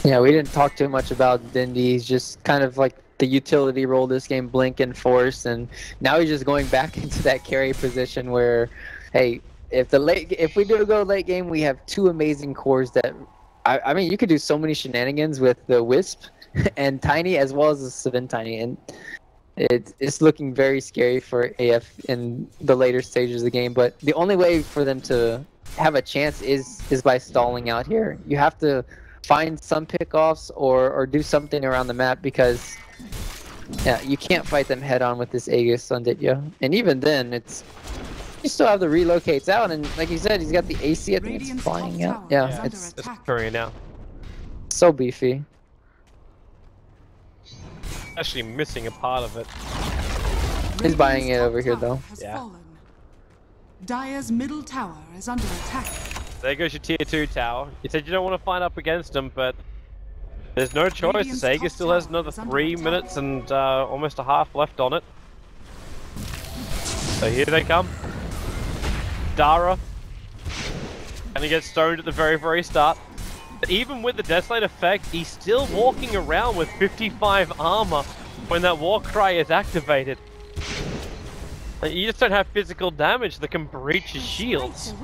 Yeah, we didn't talk too much about Dindy. He's just kind of like the utility role this game, Blink and Force, and now he's just going back into that carry position where, hey, if we do go late game, we have two amazing cores that, I mean, you could do so many shenanigans with the Wisp and Tiny as well as the Sven Tiny, and it's looking very scary for AF in the later stages of the game. But the only way for them to have a chance is by stalling out here. You have to find some pickoffs or do something around the map, because yeah, you can't fight them head on with this Aegis on Ditya. And even then, you still have the relocates out, and like you said, he's got the AC. I think it's flying out. Yeah, it's occurring now. So beefy. Actually missing a part of it. He's buying it over here though. Yeah. Dire's middle tower is under attack. There goes your tier 2 tower. You said you don't want to find up against him, but there's no choice. Sega still has another 3 minutes and almost a half left on it. So here they come. Dara. And he gets stoned at the very start. But even with the Desolate effect, he's still walking around with 55 armor when that Warcry is activated. You just don't have physical damage that can breach his shields.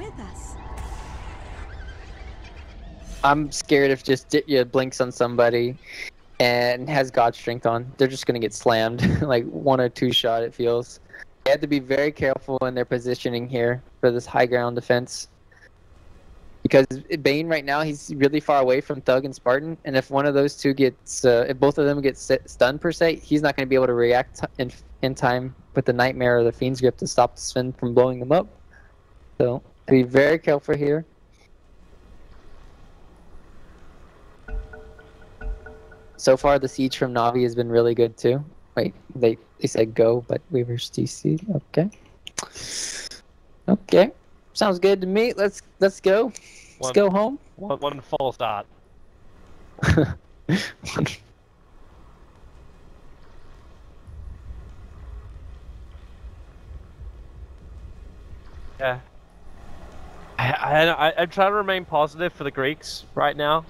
I'm scared if just Ditya blinks on somebody and has God Strength on, they're just going to get slammed, like 1 or 2 shot it feels. They have to be very careful in their positioning here for this high ground defense. Because Bane right now, he's really far away from Thug and Spartan, and if one of those two gets, if both of them get stunned per se, he's not going to be able to react in time with the Nightmare or the Fiend's Grip to stop the Sven from blowing them up. So, be very careful here. So far, the siege from Na'Vi has been really good too. Wait, they said go, but we were CC. Okay. Okay. Sounds good to me. Let's go. Let's go home. One full start. Yeah. I'm trying to remain positive for the Greeks right now,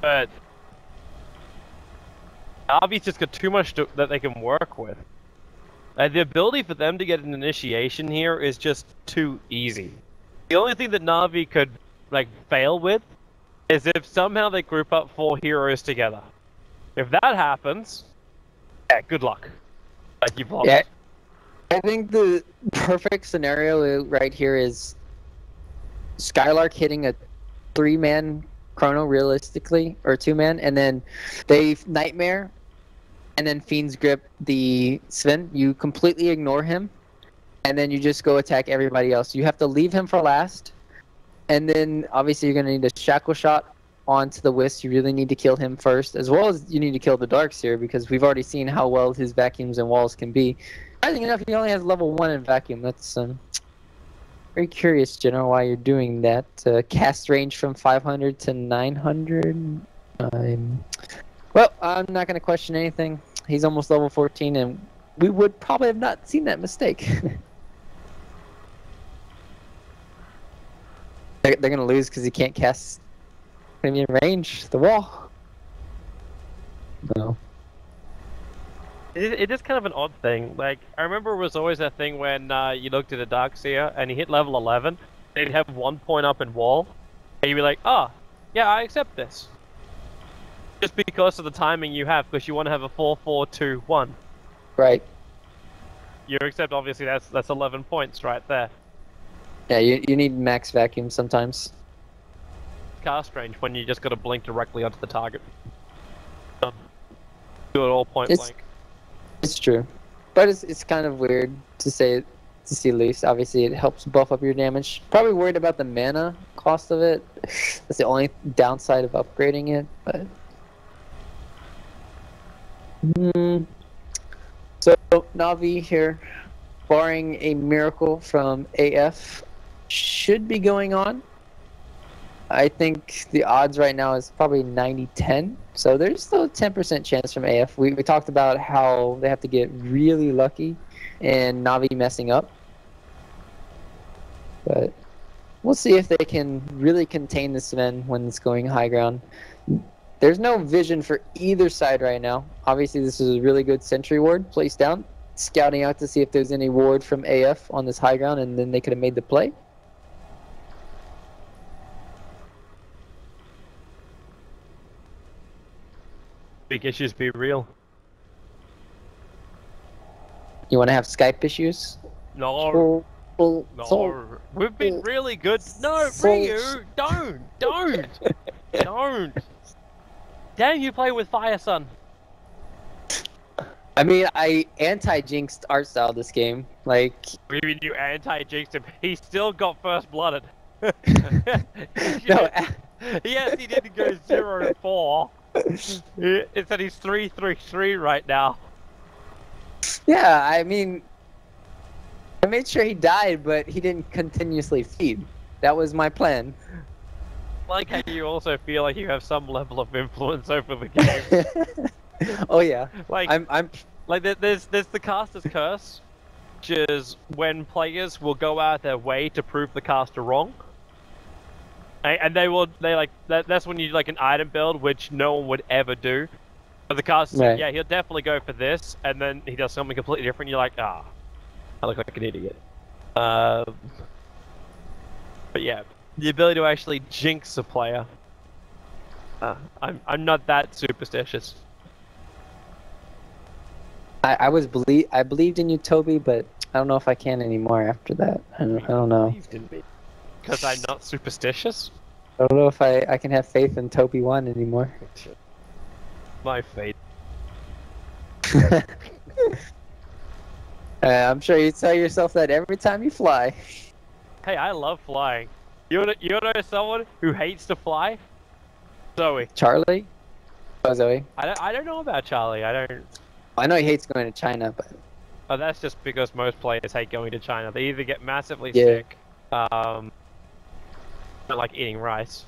but Navi's just got too much that they can work with. The ability for them to get an initiation here is just too easy. The only thing that Na'Vi could like fail with is if somehow they group up 4 heroes together. If that happens, yeah, good luck. Like you've lost. Yeah, I think the perfect scenario right here is Skylark hitting a 3-man chrono realistically, or 2-man, and then they Nightmare. And then Fiend's Grip the Sven, you completely ignore him, and then you just go attack everybody else. You have to leave him for last, and then obviously you're going to need a Shackle Shot onto the Wisp. You really need to kill him first, as well as you need to kill the Darkseer, because we've already seen how well his vacuums and walls can be. Surprisingly enough, he only has level 1 in vacuum. That's very curious, General, why you're doing that. Cast range from 500 to 900. Well, I'm not going to question anything. He's almost level 14, and we would probably have not seen that mistake. They're going to lose because he can't cast premium range, the wall. No. It is kind of an odd thing. Like, I remember it was always that thing when you looked at a Darkseer and he hit level 11, they'd have 1 point up in wall, and you'd be like, oh, yeah, I accept this. Just because of the timing you have, because you want to have a 4-4-2-1. Right. You accept, obviously, that's 11 points right there. Yeah, you need max vacuum sometimes. Cast range when you just got to blink directly onto the target. Do it all point blank. It's true, but it's kind of weird to say to see least. Obviously, it helps buff up your damage. Probably worried about the mana cost of it. That's the only downside of upgrading it, but. So Na'Vi here, barring a miracle from AF, should be going on. I think the odds right now is probably 90-10, so there's still a 10% chance from AF. We talked about how they have to get really lucky and Na'Vi messing up, but we'll see if they can really contain the Sven when it's going high ground. There's no vision for either side right now. Obviously, this is a really good sentry ward placed down, scouting out to see if there's any ward from AF on this high ground, and then they could have made the play. Big issues be real. You want to have Skype issues? No. No. We've been really good. No, Ryu, don't. Don't. Damn, you play with Fire Sun. I mean, I anti-jinxed art style this game. Like, What do you mean you anti-jinxed him? He still got first blooded. no, yes, he didn't go 0-4. It said he's 3-3-3 right now. Yeah, I mean, I made sure he died, but he didn't continuously feed. That was my plan. Like how you also feel like you have some level of influence over the game. Oh yeah, like I'm like there's the caster's curse, which is when players will go out their way to prove the caster wrong, and that's when you do like an item build which no one would ever do. But the caster said, yeah, he'll definitely go for this, and then he does something completely different. You're like, I look like an idiot. But yeah. The ability to actually jinx a player I'm not that superstitious. I believed in you, Toby, but I don't know if I can anymore after that. I don't know. Because I'm not superstitious? I don't know if I can have faith in Toby 1 anymore. My fate. I'm sure you tell yourself that every time you fly. Hey, I love flying. You know someone who hates to fly? Zoe. Charlie? Oh, Zoe. I don't know about Charlie. I know he hates going to China, but... Oh, that's just because most players hate going to China. They either get massively sick, don't like eating rice.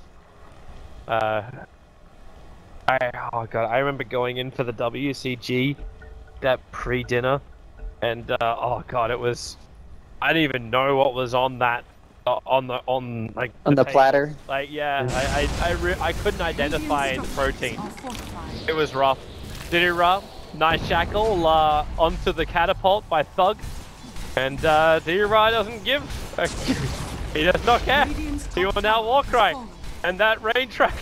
Oh god, I remember going in for the WCG, that pre-dinner, and oh god, it was... I didn't even know what was on that, on the platter. Like, yeah, I couldn't identify the protein. It was rough. Didira, nice shackle onto the catapult by Thug, and Didira doesn't give. He does not care. He will now walk right, and that rain track.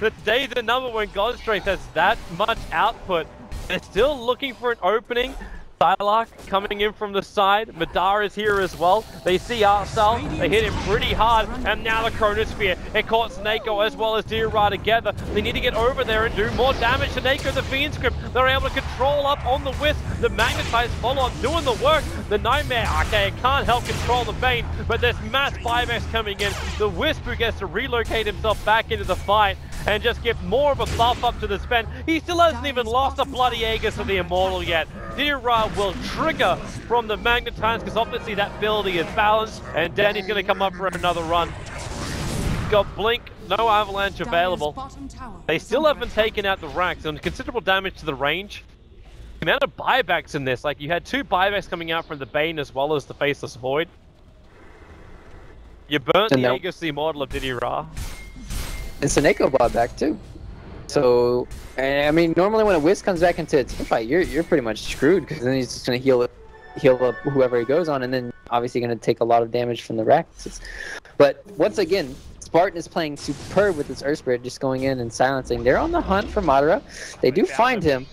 The day the number when God Strength has that much output, they're still looking for an opening. Psylocke coming in from the side. Madara is here as well. They see Arcel. They hit him pretty hard. And now the Chronosphere. It caught Snako as well as Dira together. They need to get over there and do more damage to Snako. The Fiend Script. They're able to control up on the Wisp. The Magnetized follow-up doing the work. The Nightmare. Okay, it can't help control the Bane. But there's mass 5x coming in. The Wisp who gets to relocate himself back into the fight and just give more of a buff up to the spend. He still hasn't even lost a bloody Aegis of the Immortal yet. Dira will trigger from the Magnetize because obviously that ability is balanced, and Danny's going to come up for another run. Got Blink, no Avalanche available. They still haven't taken out the racks, and considerable damage to the range. The amount of buybacks in this, like you had 2 buybacks coming out from the Bane as well as the Faceless Void. You burnt the Aegis, the Immortal of Didira. And Snako bought back too. So, I mean, normally when a Wisp comes back into a team fight, you're pretty much screwed because then he's just gonna heal up whoever he goes on, and then obviously gonna take a lot of damage from the racks. But once again, Spartan is playing superb with his Earth Spirit, just going in and silencing. They're on the hunt for Madara. They do find him.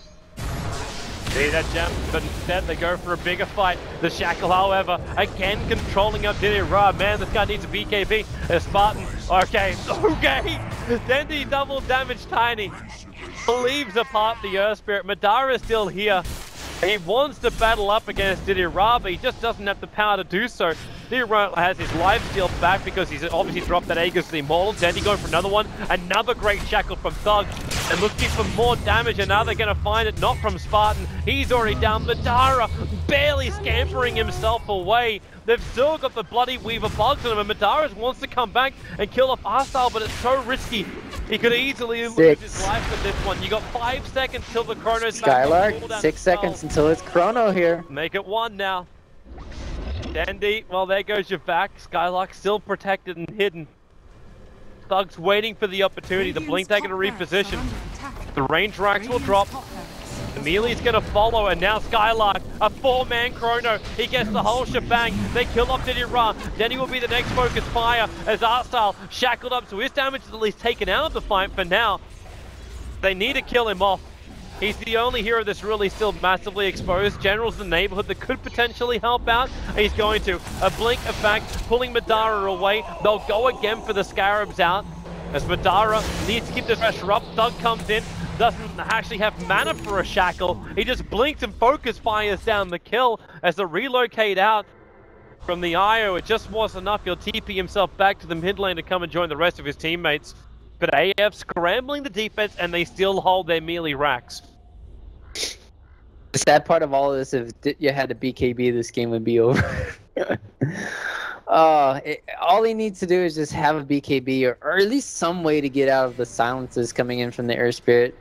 See that gem, but instead they go for a bigger fight. The Shackle, however, again controlling up Didira. Man, this guy needs a BKB. A Spartan, okay. Dendi double damage Tiny. Leaves apart the Earth Spirit. Madara is still here. He wants to battle up against Didira, but he just doesn't have the power to do so. Didira has his life steal back because he's obviously dropped that Aegis to the Immortal. Dendi going for another one. Another great shackle from Thug. And looking for more damage, and now they're going to find it not from Spartan. He's already down. Madara barely scampering himself away. They've still got the bloody Weaver bugs on him, and Madara wants to come back and kill off Arcel, but it's so risky. He could easily lose his life with this one. You got 5 seconds till the Chrono's back. Skylark, 6 seconds until it's Chrono here. Make it 1 now. Dendi, well, there goes your back. Skylark still protected and hidden. Thug's waiting for the opportunity. The Blink taking a reposition. The range racks will drop. The Melee's gonna follow, and now Skylark, a 4-man Chrono. He gets the whole shebang. They kill off Didira. Denny will be the next focus fire as Arcel shackled up, so his damage is at least taken out of the fight for now. They need to kill him off. He's the only hero that's really still massively exposed. General's in the neighborhood that could potentially help out. He's going to. A Blink effect, pulling Madara away. They'll go again for the Scarabs out. As Madara needs to keep this pressure up. Thug comes in. Doesn't actually have mana for a shackle. He just blinks and focus fires down the kill as the relocate out from the IO. It just wasn't enough. He'll TP himself back to the mid lane to come and join the rest of his teammates. But AF scrambling the defense, and they still hold their melee racks. The sad part of all of this, if you had a BKB, this game would be over. All he needs to do is just have a BKB, or at least some way to get out of the silences coming in from the Earth Spirit.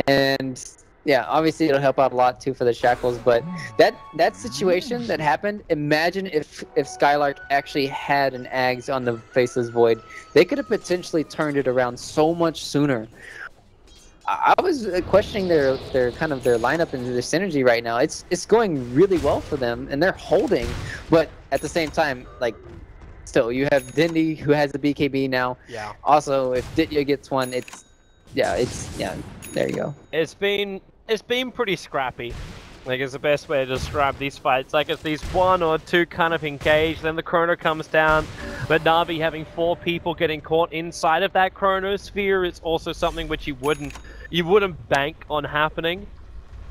And yeah, obviously it'll help out a lot too for the shackles, but that situation that happened, imagine if Skylark actually had an Ags on the Faceless Void. They could have potentially turned it around so much sooner. I was questioning their lineup and their synergy right now. It's going really well for them, and they're holding, but at the same time, like, still you have Dendi who has the BKB now. Yeah. Also, if Ditya gets one, yeah, it's yeah. There you go. It's been pretty scrappy. Like, it's the best way to describe these fights. Like, it's these 1 or 2 kind of engage, then the chrono comes down, but Na'Vi having 4 people getting caught inside of that chronosphere is also something which you wouldn't bank on happening.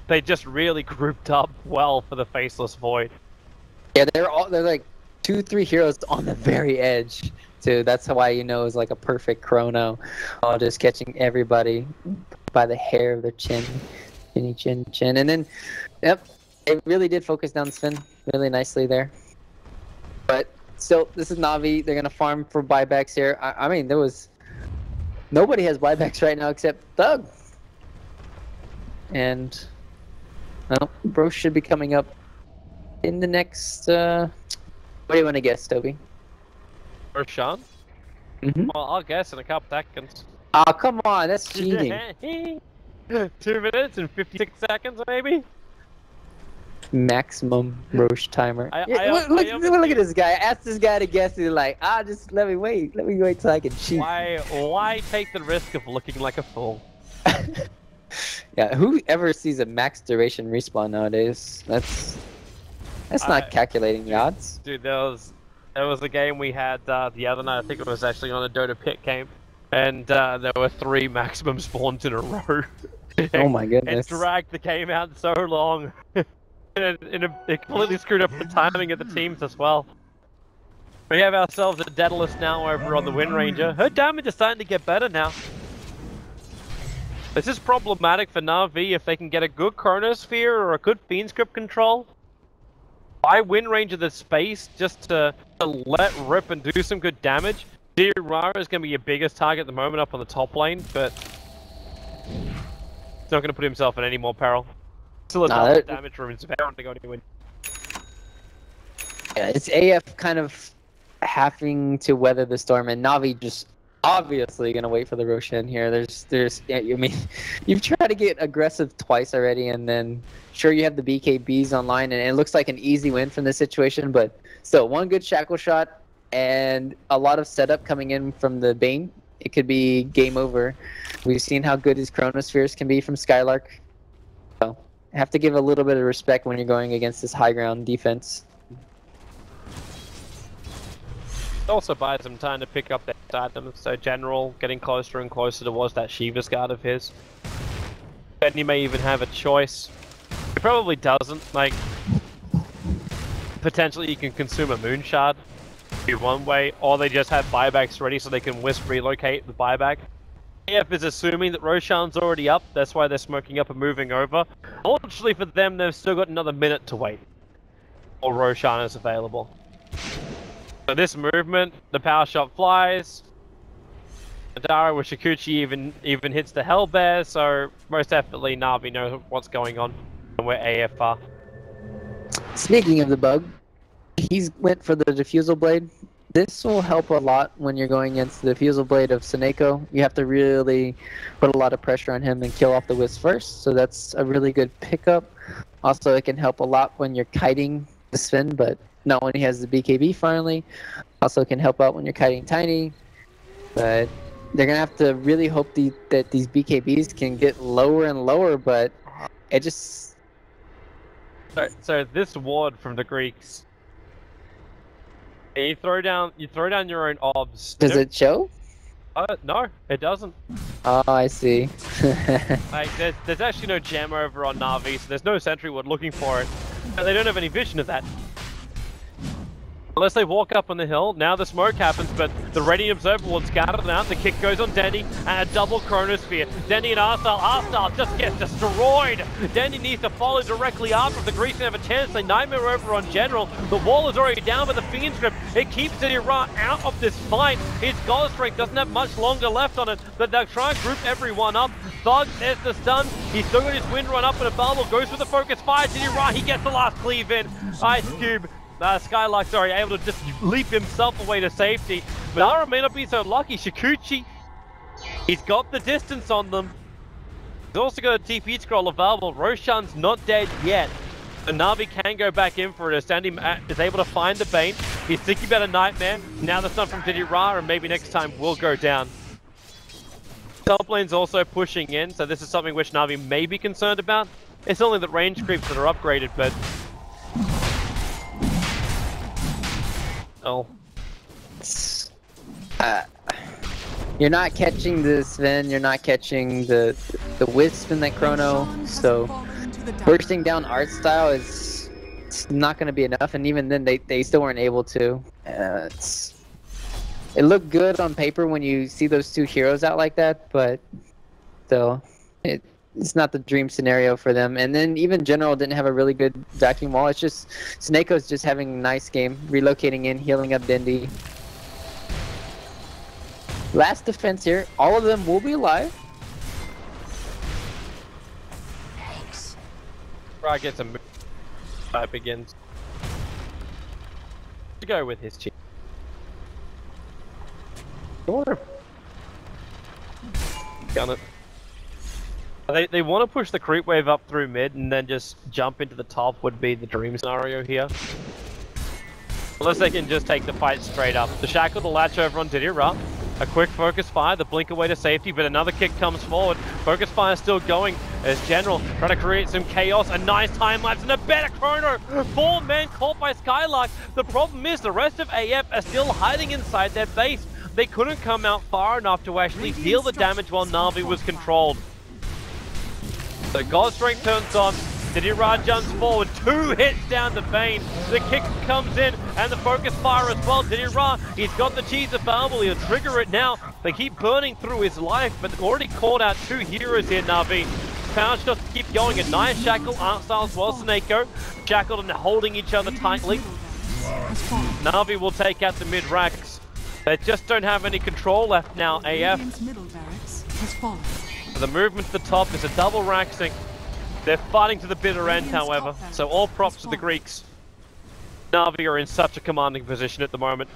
They just really grouped up well for the Faceless Void. Yeah, they're like 2-3 heroes on the very edge too. That's why you know it's like a perfect chrono. All just catching everybody by the hair of their chin. Chin. And then, yep, it really did focus down Sven really nicely there. But still, this is Na'Vi. They're going to farm for buybacks here. I mean, nobody has buybacks right now except Thug. And, well, Bro should be coming up in the next, what do you want to guess, Toby? Roshan? Mm-hmm. Well, I'll guess in a couple seconds. Oh, come on, that's cheating. 2 minutes and 56 seconds, maybe? Maximum Roche timer. Look at this guy. I asked this guy to guess, and he's like, just let me wait. Let me wait till I can cheat. Why take the risk of looking like a fool? Yeah, who ever sees a max duration respawn nowadays? That's not calculating the odds. Dude, there was a game we had the other night. I think it was actually on a Dota pit game, and there were 3 maximum spawns in a row. Oh my goodness! It dragged the game out so long, and it completely screwed up the timing of the teams as well. We have ourselves a Daedalus now over on the Wind Ranger. Her damage is starting to get better now. This is problematic for Na'Vi if they can get a good Chronosphere or a good Fiend Script control. Buy Wind Ranger the space just to let rip and do some good damage. Dirara is going to be your biggest target at the moment up on the top lane, but he's not going to put himself in any more peril. Still a double damage room, it's bound to go anywhere. Yeah, it's AF kind of having to weather the storm, and Na'Vi just obviously gonna wait for the Roshan here. Yeah, I mean, you've tried to get aggressive twice already, and then sure you have the BKBs online, and it looks like an easy win from this situation, but still, one good shackle shot and a lot of setup coming in from the Bane. It could be game over. We've seen how good his Chronospheres can be from Skylark. So, have to give a little bit of respect when you're going against this high ground defense. Also buys him time to pick up that items, so General getting closer and closer towards that Shiva's guard of his. Then he may even have a choice. He probably doesn't, like, potentially you can consume a Moon Shard, be one way, or they just have buybacks ready so they can wisp relocate the buyback. AF is assuming that Roshan's already up, that's why they're smoking up and moving over. Unfortunately for them, they've still got another minute to wait, or Roshan is available. So this movement, the power shot flies. Adara with Shikuchi even hits the Hellbear, so most definitely Na'Vi knows what's going on and where AF are. Speaking of the bug, he's went for the Diffusal Blade. This will help a lot when you're going against the Diffusal Blade of Seneko. You have to really put a lot of pressure on him and kill off the Wisp first, so that's a really good pickup. Also, it can help a lot when you're kiting the Sven, but not when he has the BKB finally. Also can help out when you're kiting Tiny. But they're going to have to really hope that these BKBs can get lower and lower, but it just... So this ward from the Greeks, you throw down your own obs. Does it show? No, it doesn't. Oh, I see. Like, there's actually no gem over on Na'Vi, so there's no sentry ward looking for it. And they don't have any vision of that. Unless they walk up on the hill, now the smoke happens, but the Radiant Observer Ward's scattered out, the kick goes on Denny, and a double Chronosphere. Denny and Arstal just gets destroyed! Denny needs to follow directly after if the Greeks can have a chance. They Nightmare over on General. The wall is already down by the Fiend Script. It keeps Dirara out of this fight. His God Strength doesn't have much longer left on it, but they'll try and group everyone up. Thug, there's the stun. He's still got his Wind Run up, and a bubble goes for the focus fire. Dirara, he gets the last cleave in. Ice Cube. Skylark, sorry, able to just leap himself away to safety. But Ara may not be so lucky. Shikuchi, he's got the distance on them. He's also got a TP scroll available. Roshan's not dead yet. So Na'Vi can go back in for it. As Sandy is able to find the Bane. He's thinking about a Nightmare. Now the stun from Dirara, and maybe next time will go down. Top lane's also pushing in, so this is something which Na'Vi may be concerned about. It's only that range creeps that are upgraded, but... Oh. You're not catching the Sven, you're not catching the Wisp in that Chrono, so bursting down art style is not going to be enough, and even then they still weren't able to. It looked good on paper when you see those two heroes out like that, but still, it's not the dream scenario for them. And then even General didn't have a really good vacuum wall. It's just Snakeo's just having a nice game, relocating in, healing up Dendi. Last defense here, all of them will be alive. Ra gets a move. Begins to go with his team. Gun it. They want to push the creep wave up through mid and then just jump into the top would be the dream scenario here. Unless they can just take the fight straight up. The shackle, the latch over on Didira. A quick focus fire, the blink away to safety, but another kick comes forward. Focus fire still going as General trying to create some chaos. A nice time lapse and a better chrono. 4 men caught by Skylark. The problem is the rest of AF are still hiding inside their base. They couldn't come out far enough to actually deal the damage while Na'Vi was controlled. So God Strength turns on. Didira jumps forward, 2 hits down the Bane. The kick comes in, and the focus fire as well. Didira, he's got the cheese available, he'll trigger it now. They keep burning through his life, but already caught out 2 heroes here, Na'Vi. Power shots keep going, a nice shackle, art style as well, Snako. Shackled and holding each other tightly. Na'Vi will take out the mid-racks. They just don't have any control left now, AF. The movement to the top is a double rack sync. They're fighting to the bitter end, however, so all props to the Greeks. Na'Vi are in such a commanding position at the moment.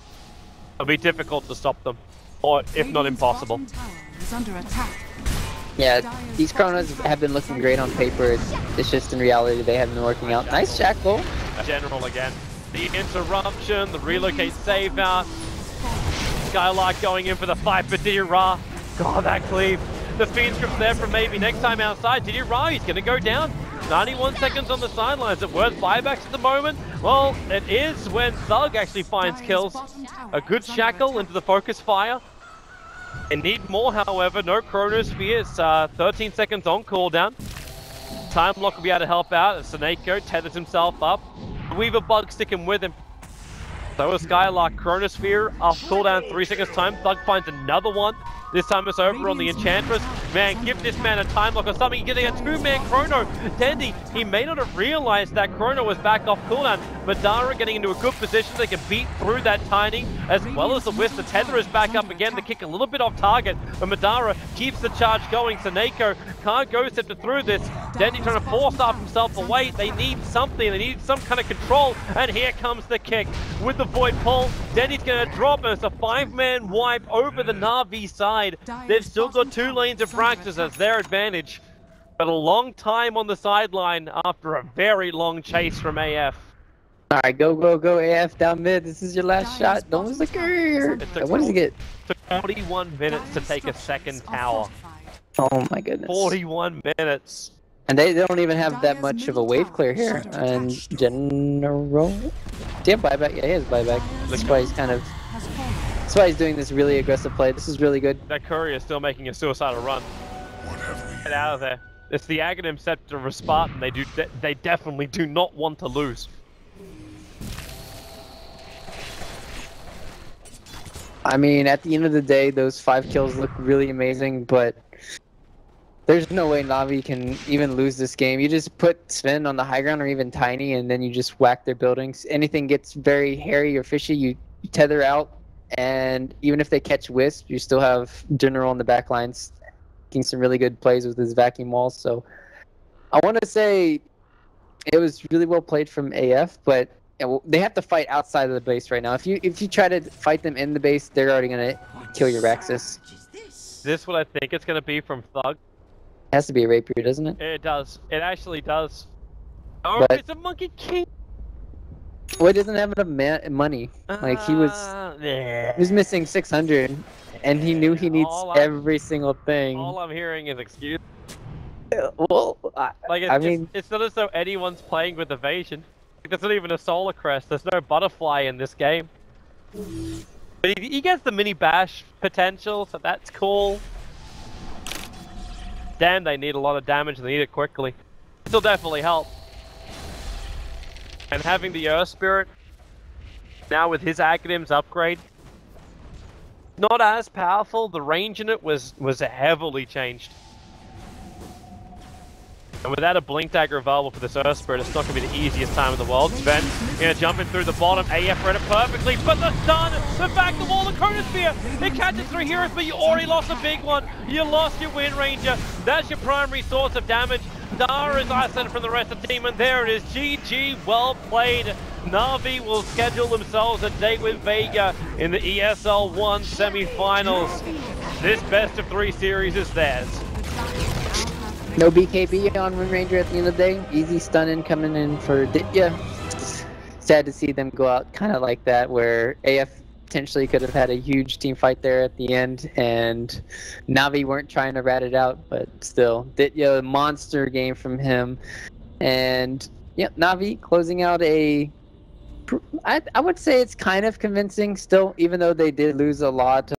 It'll be difficult to stop them, or if not impossible. Yeah, these Chronos have been looking great on paper. It's just in reality they haven't been working out. Nice shackle. General again. The interruption, the relocate save out. Skylark going in for the fight, but Didira. God, that cleave. The Fiend script there from maybe next time outside. Didira, he's going to go down. 91 seconds on the sidelines. Is it worth buybacks at the moment? Well, it is when Thug actually finds kills. A good shackle into the focus fire. They need more, however. No Chronosphere. 13 seconds on cooldown. Time Lock will be able to help out as Snako tethers himself up. Weaver Bug sticking with him. So is Skylark. Chronosphere off cooldown 3 seconds time. Thug finds another one. This time it's over on the Enchantress. Man, give this man a time lock or something. He's getting a 2-man Chrono. Dendi, he may not have realized that Chrono was back off cooldown. Madara getting into a good position. They can beat through that Tiny as well as the Wisp. The tether is back up again. The kick a little bit off target, but Madara keeps the charge going. Snako can't go scepter through this. Dendi trying to force off himself away. They need something. They need some kind of control. And here comes the kick with the Void Pull. Dendi's going to drop, and it's a 5-man wipe over the Na'Vi side. They've still got 2 lanes of practice as their advantage, but a long time on the sideline after a very long chase from AF. Alright, go, go, go, AF down mid. This is your last shot. Don't lose the career. What does he get? It took 41 minutes to take a second tower. Oh my goodness. 41 minutes. And they don't even have that much of a wave clear here. And General... Do you have buyback? Yeah, he has buyback. That's why he's kind of... That's why he's doing this really aggressive play. This is really good. That courier is still making a suicidal run. Get out of there. It's the Aghanim Scepter of Spartan. They definitely do not want to lose. I mean, at the end of the day, those 5 kills look really amazing, but there's no way Na'Vi can even lose this game. You just put Sven on the high ground or even Tiny, and then you just whack their buildings. Anything gets very hairy or fishy, you tether out. And even if they catch Wisp, you still have General in the back lines making some really good plays with his vacuum walls. So I want to say it was really well played from AF, but they have to fight outside of the base right now. If you try to fight them in the base, they're already going to kill your Raxus. Is this what I think it's going to be from Thug? It has to be a rapier, doesn't it? It does. It actually does. Oh, but it's a Monkey King! Well, he doesn't have enough money. Like, he was missing 600, and he knew he needs All every single thing. All I'm hearing is excuses. Well, Like, I mean, it's not as though anyone's playing with evasion. There's not even a solar crest. There's no butterfly in this game. But he gets the mini bash potential, so that's cool. Damn, they need a lot of damage. They need it quickly. This will definitely help. And having the Earth Spirit now with his Academ's upgrade, not as powerful. The range in it was heavily changed. And without a Blink Dagger available for this Earth Spirit, it's not going to be the easiest time in the world. Sven, jumping through the bottom. AF read it perfectly, but the stun, the back, the wall, the Chronosphere. It catches 3 heroes, but you already lost a big one. You lost your Wind Ranger. That's your primary source of damage. Dara is isolated from the rest of the team, and there it is. GG, well played. Na'Vi will schedule themselves a date with Vega in the ESL One semi-finals. This best of 3 series is theirs. no BKB on Wind Ranger at the end of the day. Easy stunning coming in for Ditya. Sad to see them go out kind of like that, where AF potentially could have had a huge team fight there at the end, and Na'Vi weren't trying to rat it out, but still, Ditya, monster game from him. And yeah, Na'Vi closing out a... I would say it's kind of convincing still, even though they did lose a lot